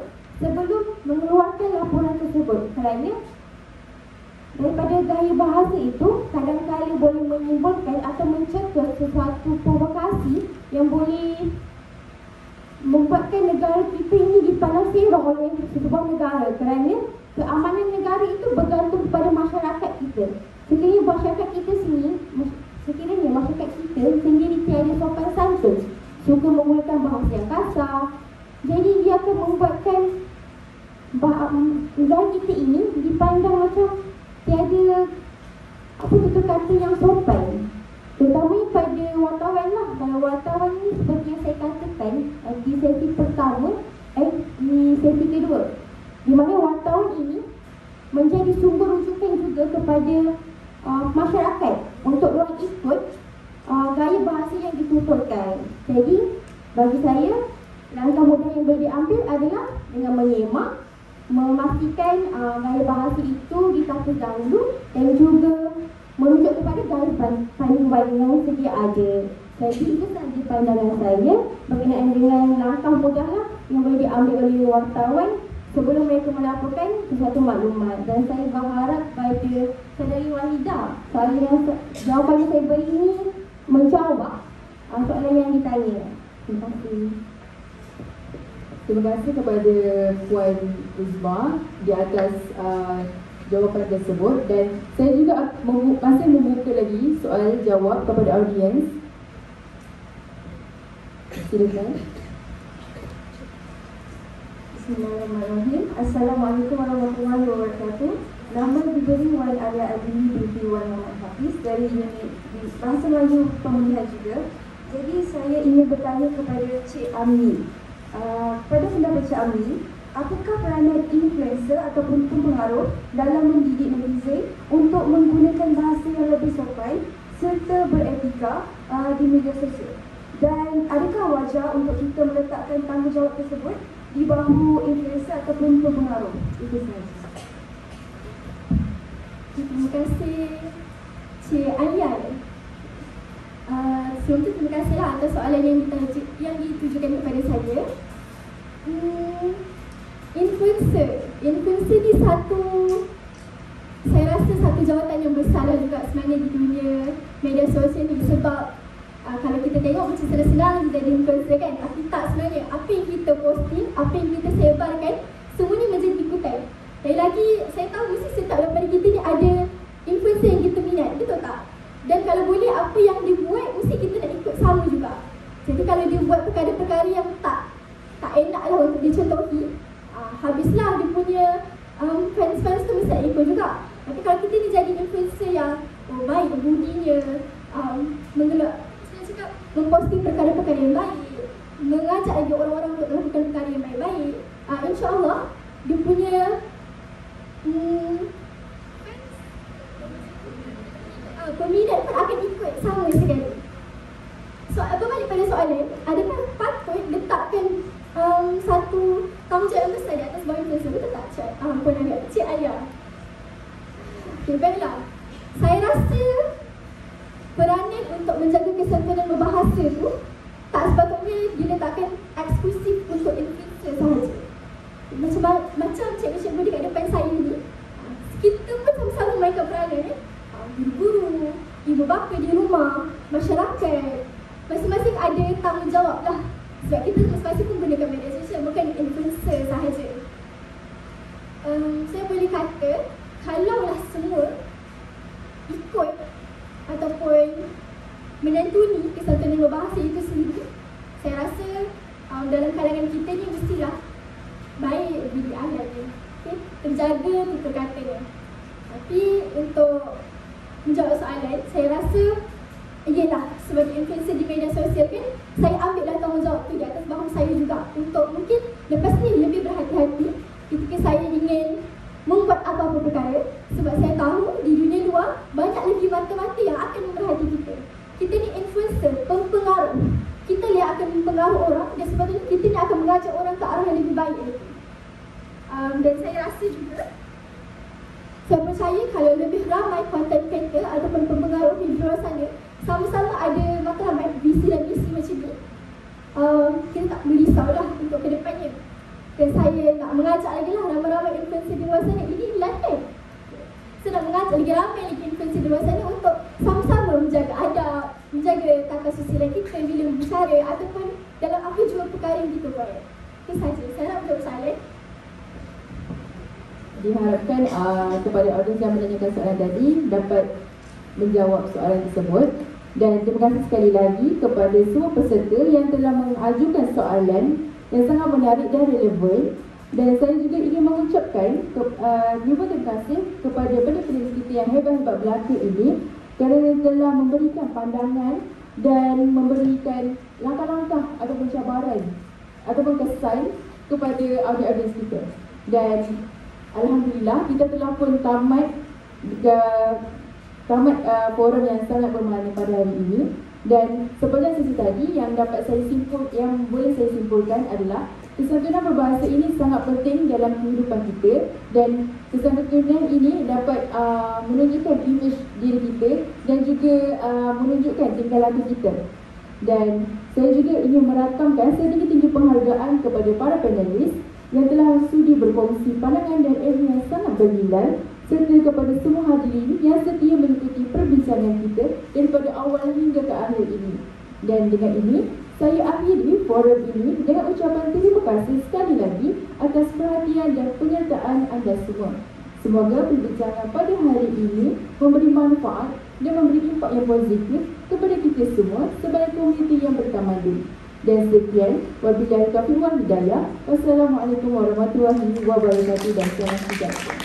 sebelum mengeluarkan laporan tersebut. Kerana daripada gaya bahasa itu kadang-kadang boleh menimbulkan atau mencegah sesuatu provokasi yang boleh membuatkan negara kita ini dipandang serong oleh sebuah negara. Kerana keamanan negara itu bergantung kepada masyarakat kita. Sekiranya masyarakat kita sendiri tiada sopan santun, suka menggunakan bahasa yang kasar, jadi dia akan membuatkan negara kita ini dipandang macam tiada tutur kata yang sopan. Terutamanya pada wartawan lah. Kalau wartawan ni seperti yang saya katakan di sesi pertama, di sesi kedua, di mana wartawan ini menjadi sumber rujukan juga kepada masyarakat untuk orang ikut gaya bahasa yang dituturkan. Jadi bagi saya, langkah mudah yang boleh diambil adalah dengan menyemak, memastikan gaya bahasa itu ditapis dahulu dan juga merujuk kepada garis panduan yang sedia ada. Jadi itu sahaja pandangan saya berkenaan dengan langkah mudahlah yang boleh diambil oleh wartawan sebelum mereka melaporkan sesuatu maklumat. Dan saya berharap pada Saudari Wahidah, jawapan yang saya beri ini menjawab soalan yang ditanya. Terima kasih. Terima kasih kepada Puan Isma di atas jawapan tersebut, dan saya juga masih membuka lagi soal jawab kepada audiens. Silakan. Bismillahirrahmanirrahim. Assalamualaikum warahmatullahi wabarakatuh. Nama diberi Wan Alia Azmi binti Wan Muhammad Hafiz dari unit Bahasa Melayu Pemulihan juga. Jadi saya ingin bertanya kepada Cik Amni. Pada pendapat Cik Amni, apakah peranan influencer ataupun pempengaruh dalam mendidik netizen untuk menggunakan bahasa yang lebih sopan serta beretika di media sosial? Dan adakah wajar untuk kita meletakkan tanggungjawab tersebut di bahu influencer ataupun pempengaruh? Itu sahaja. Terima kasih Cik Alia. Sebelum itu terima kasihlah atas soalan yang ditujukan kepada saya. Influencer ni saya rasa satu jawatan yang besar juga sebenarnya di dunia media sosial ni. Sebab kalau kita tengok macam senang-senang kita jadi influencer kan, tapi tak, sebenarnya apa yang kita posting, apa yang kita sebarkan, semuanya menjadi ikutan. Dan lagi saya tahu mesti setiap daripada kita ni ada influencer yang kita minat, betul tak? Dan kalau boleh apa yang dia buat mesti kita nak ikut sama juga. Jadi kalau dia buat perkara-perkara yang tak enak lah untuk dicontohi, habislah dia punya fans-fans tu mesti nak ikut juga. Tapi kalau kita ni jadi influencer yang baik budinya, memposting perkara-perkara yang baik, mengajak lagi orang-orang untuk melakukan perkara yang baik-baik, insya-Allah dia punya peminat pun akan ikut sama sekali. So, berbalik pada soalan, adakah patut letakkan satu tanggungjawab yang besar di atas bawah influencer? Betul tak, Cik? Puan agak Cik Ayah. Okay, baiklah. Saya rasa peranan untuk menjaga kesantunan berbahasa tu tak sepatutnya diletakkan eksklusif untuk influencer sahaja. Macam cikgu-cikgu di kat depan saya ni, kita pun sama-sama mainkan peranan, guru-guru, ibu bapa di rumah, masyarakat, masing-masing ada tanggungjawab lah. Sebab kita masing-masing pun gunakan media sosial, bukan influencer sahaja. Saya boleh kata, kalaulah semua ikut ataupun menentuni kesantunan berbahasa itu sendiri, saya rasa dalam kalangan kita ni mestilah baik bilik ahlaknya, okay? Terjaga tutur katanya. Tapi untuk menjawab soalan, saya rasa ialah sebagai influencer di media sosial kan, saya ambillah tanggungjawab tu di atas bahu saya juga untuk mungkin lepas ni lebih berhati-hati ketika saya ingin membuat apa-apa perkara, sebab saya tahu di dunia luar banyak lagi mata-mata yang akan memerhati kita. Kita ni influencer, pempengaruh. Kita yang akan mempengaruhi orang dan sepatutnya kita ni akan mengajak orang ke arah yang lebih baik lagi. Dan saya rasa juga, saya percaya kalau lebih ramai content creator ataupun pempengaruh di luar sana sama-sama ada matlamat, visi dan misi macam ni, kita tak perlu risaulah untuk ke depannya. Dan saya nak mengajak lagi lah ramai-ramai influencer di luar sana. Ini latih. Saya nak mengajak lagi ramai lagi influencer di luar sana untuk sama-sama menjaga adab, menjaga tata susila kita bila berbicara ataupun dalam apa jua perkara yang kita buat. Itu saja. Saya nak menjawab soalan. Diharapkan kepada audiens yang menanyakan soalan tadi dapat menjawab soalan tersebut. Dan terima kasih sekali lagi kepada semua peserta yang telah mengajukan soalan yang sangat menarik dan relevan. Dan saya juga ingin mengucapkan ribuan terima kasih kepada pendidik kita yang hebat-hebat belaka ini kerana telah memberikan pandangan dan memberikan langkah-langkah ataupun cabaran ataupun kesan kepada audiens kita. Dan alhamdulillah kita telah pun tamat forum yang sangat bermakna pada hari ini. Dan sepanjang sesi tadi yang boleh saya simpulkan adalah kesantunan berbahasa ini sangat penting dalam kehidupan kita, dan kesantunan ini dapat menunjukkan imej diri kita dan juga menunjukkan tingkah laku kita. Dan saya juga ingin merakamkan setinggi-tinggi penghargaan kepada para panelis yang telah sudi berkongsi pandangan dan ilmu yang sangat bernilai, serta kepada semua hadirin yang setia mengikuti perbincangan kita daripada awal hingga ke akhir ini. Dan dengan ini, saya akhiri forum ini dengan ucapan terima kasih sekali lagi atas perhatian dan penyertaan anda semua. Semoga perbincangan pada hari ini memberi manfaat dan memberi impak yang positif kepada kita semua sebagai komuniti yang bertamadun. Dan sekian, wabillahi taufiq wal hidayah. Wassalamualaikum warahmatullahi wabarakatuh dan selamat sejahtera.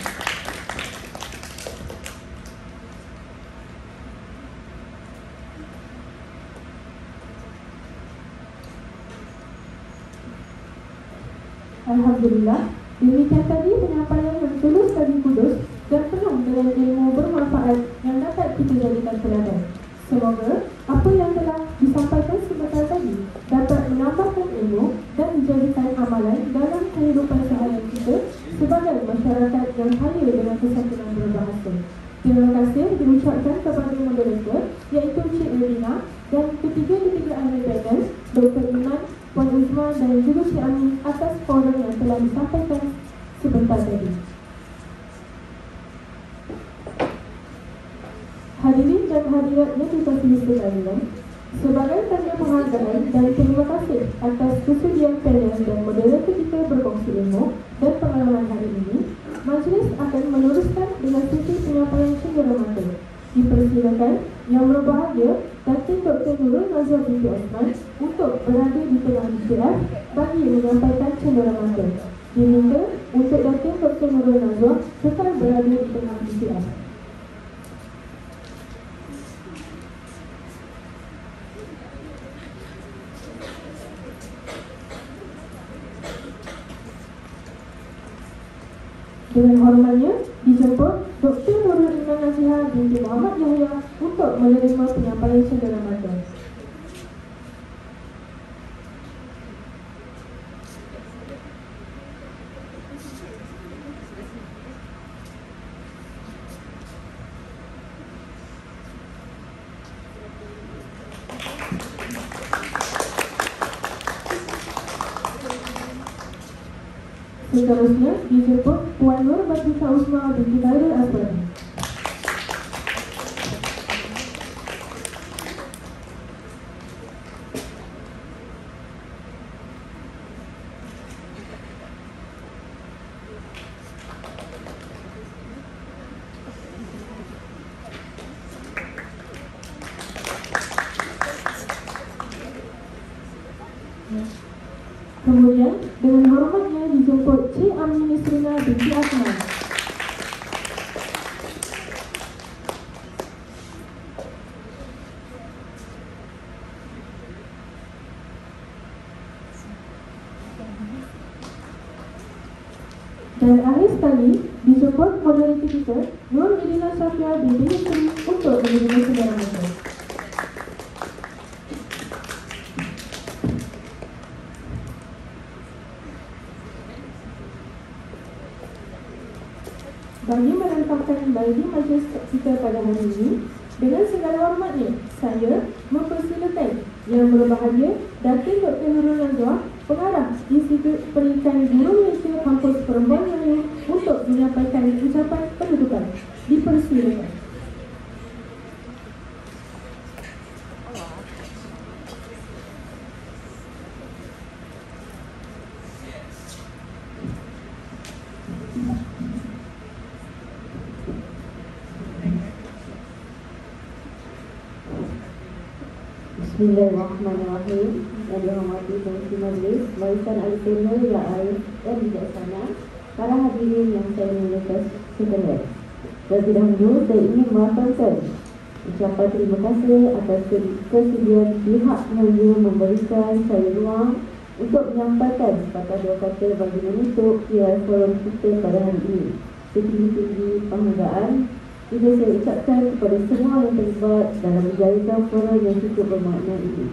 Alhamdulillah, demikian tadi penyampaian yang tulus dan kudus dan penuh dengan ilmu bermanfaat yang dapat kita jadikan teladan. Semoga apa yang telah disampaikan sebentar tadi dapat menambahkan ilmu dan menjadikan amalan dalam kehidupan seharian kita sebagai masyarakat yang kaya dengan kesantunan berbahasa. Terima kasih diucapkan kepada moderator iaitu Cik Elina dan ketiga ahli panel, Dr. Iman, Puan Uzma dan juga Cik Amin atas forum yang telah disampaikan sebentar tadi. Hadirin dan hadirat yang dikasihi sekalian, sebagai tanda penghargaan dan terima kasih atas kesudian panel dan moderator kita berkongsi ilmu dan pengalaman hari ini, majlis akan meneruskan dengan sesi penyampaian cenderamata Yang berbahagia, Datin Dr. Nurul Nazwa binti Osman untuk berada di tengah ICF bagi menyampaikan cenderamata mata. Diminta untuk Datin Dr. Nurul Nazwa kekal berada di tengah ICF. Dengan hormatnya, dijemput Dr. Nurul Iman Nazihah binti Muhammad Yahya untuk menerima penyampaian cenderamata. Seterusnya dijemput Puan Nur Batisa Usma binti Khairul Aswadi. Kemudian dengan hormatnya dijemput Cik Amni Misrina binti Asman. Dan akhir sekali dijemput moderator kita Nur Idina Syafia binti Yusri untuk menerima cenderamata. Bagi melengkapkan kembali majlis kita pada hari ini, dengan segala hormatnya, saya mempersilakan Yang Berbahagia Datin Dr. Nurul Nazwa, Pengarah Institut Pendidikan Guru Malaysia Kampus Perempuan Melayu untuk menyampaikan ucapan penutupan. Dipersilakan. Bismillahirrahmanirrahim. Yang dihormati Pengisi Majlis, barisan ahli panel yang arif dan bijaksana, para hadirin yang saya muliakan sekalian. Terlebih dahulu, saya ingin melafazkan ucapan terima kasih atas kesediaan pihak media memberikan saya ruang untuk menyampaikan sepatah dua kata bagi menutup forum kita pada hari ini. Setinggi-tinggi penghargaan juga saya ucapkan kepada semua yang terlibat dalam menjalankan forum yang cukup bermakna ini.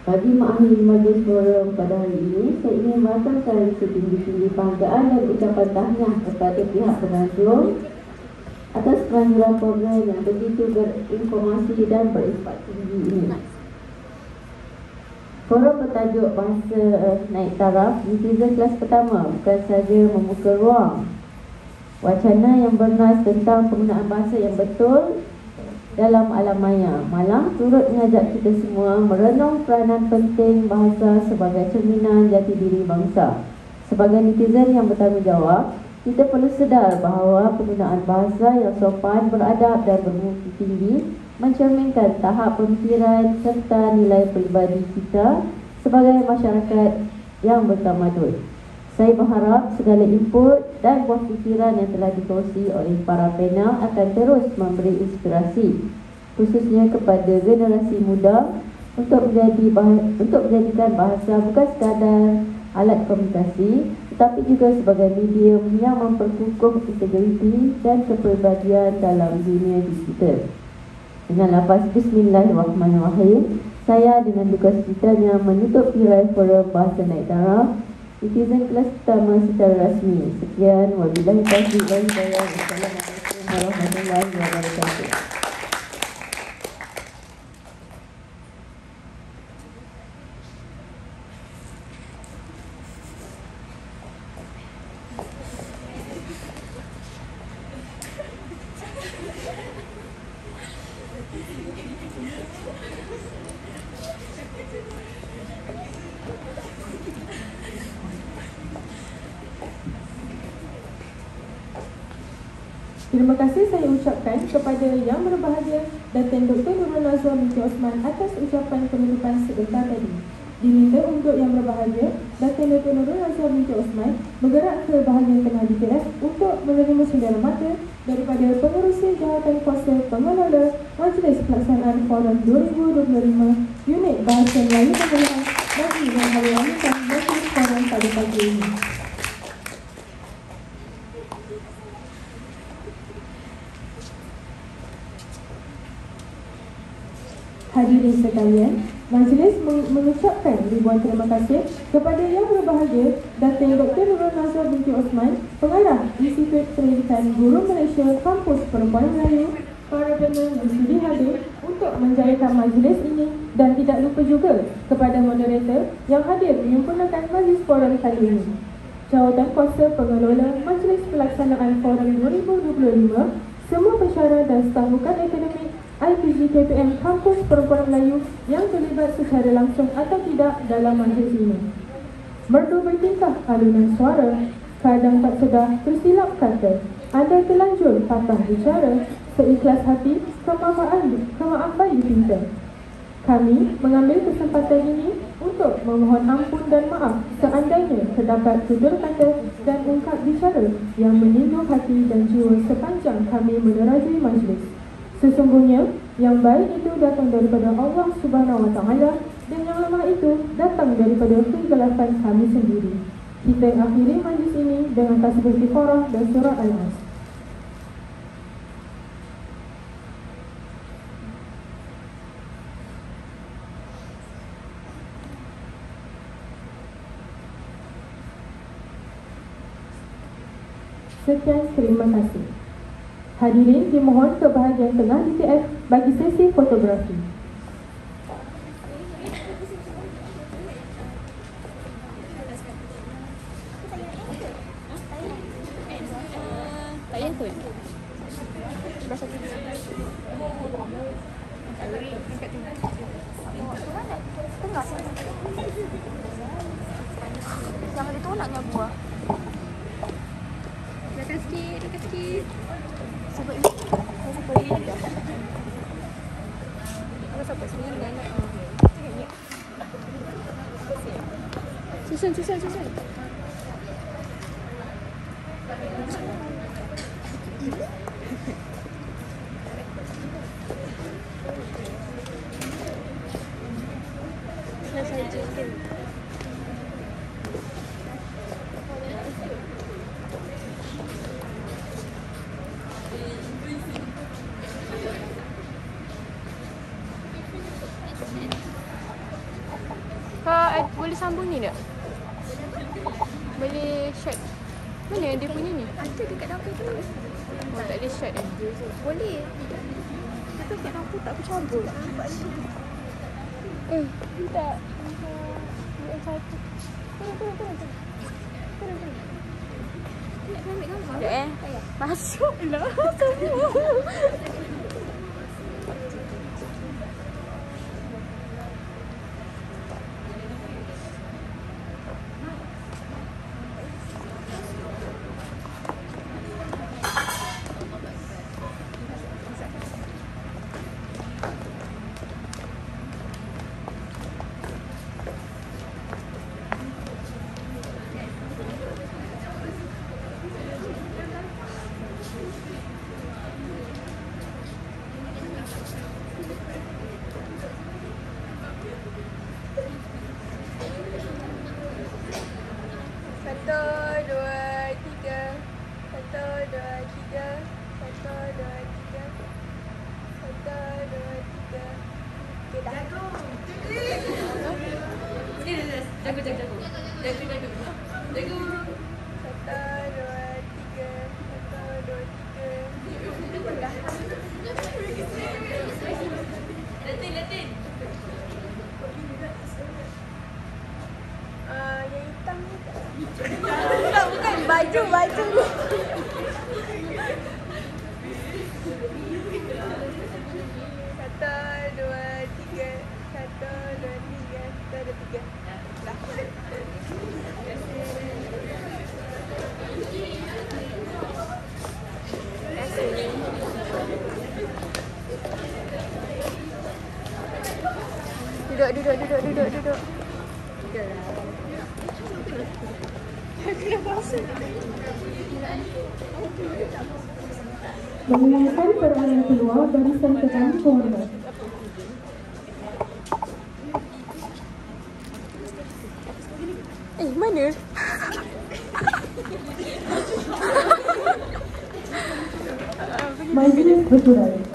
Bagi mengakhiri majlis forum pada hari ini, saya ingin melafazkan setinggi-tinggi penghargaan dan ucapan tahniah kepada pihak penganjur atas penganjuran program yang begitu berinformasi dan berispat tinggi ini. Forum bertajuk Bahasa Naik Taraf Netizen Kelas Pertama bukan sahaja membuka ruang wacana yang bernas tentang penggunaan bahasa yang betul dalam alam maya, malah turut mengajak kita semua merenung peranan penting bahasa sebagai cerminan jati diri bangsa. Sebagai netizen yang bertanggungjawab, kita perlu sedar bahawa penggunaan bahasa yang sopan, beradab dan bermutu tinggi mencerminkan tahap pemikiran serta nilai peribadi kita sebagai masyarakat yang bertamadun. Saya berharap segala input dan buah fikiran yang telah dikongsi oleh para panel akan terus memberi inspirasi, khususnya kepada generasi muda untuk menjadikan bahasa bukan sekadar alat komunikasi, tetapi juga sebagai medium yang memperkukuh integriti dan kepribadian dalam dunia digital. Dengan lafaz Bismillahirrahmanirrahim, saya dengan duka citanya menutup tirai forum Bahasa Naik Taraf Netizen Kelas Pertama secara rasmi. Sekian, wabillahi taufiq wal hidayah. Wassalamualaikum warahmatullahi wabarakatuh. Terima kasih saya ucapkan kepada Yang Berbahagia Datin Dr. Nurul Nazwa binti Osman atas ucapan penutupan sebentar tadi. Diminta untuk Yang Berbahagia Datin Dr. Nurul Nazwa binti Osman bergerak ke bahagian tengah DPF untuk menerima saudara mata daripada Pengerusi Jawatan Kuasa Pengelola Majlis Pelaksanaan Forum 2025 Unit Bahasa Melayu Pemilihan bagi menghadirkan Majlis Forum pada pagi ini. Hadirin sekalian, majlis mengucapkan ribuan terima kasih kepada Yang Berbahagia Datin Dr. Nurul Nazwa binti Osman, Pengarah Institut Pendidikan Guru Malaysia Kampus Perempuan Melayu, para panel yang sudi hadir untuk menjayakan majlis ini, dan tidak lupa juga kepada moderator yang hadir menyempurnakan majlis forum kali ini. Jawatan Kuasa Pengelola Majlis Pelaksanaan Forum 2025, semua pensyarah dan staf bukan akademik IPG KPM Kampus Perempuan Melayu yang terlibat secara langsung atau tidak dalam majlis ini. Merdu bertingkah alunan suara, kadang tak sedar tersilap kata, ada terlanjur patah bicara, seikhlas hati kemaaf bayu pinta. Kami mengambil kesempatan ini untuk memohon ampun dan maaf seandainya terdapat tutur kata dan ungkap bicara yang menyinggung hati dan jiwa sepanjang kami menerajui majlis. Sesungguhnya, yang baik itu datang daripada Allah Subhanahu Wa Taala dan yang lemah itu datang daripada kegelapan kami sendiri. Kita akhiri majlis ini dengan tasbih istighfarah dan surah Al-As. Sekian, terima kasih. Hadirin dimohon ke bahagian tengah DPF bagi sesi fotografi. Tak payah kot. Tengah sini. Jangan ditolaknya buah. Dekat sikit, dekat sikit. Sebab ini saya ini dah. Apa sampai sini dan Susun. Saya jengkel. Kak, boleh sambung ni tak? Boleh shot. Mana dia punya ni? Ada dekat dapur tu. Oh, tak ada shot eh? Boleh. Tapi kat dapur tak aku cabut. Tak. Yang satu. Turun. Nak ambil gambar? Sekejap Masuk lah. Baju ni. Terima kasih. Duduk. Mengumumkan perolehan keluar barisan tetamu kehormat. Mana? Majlis bersurai.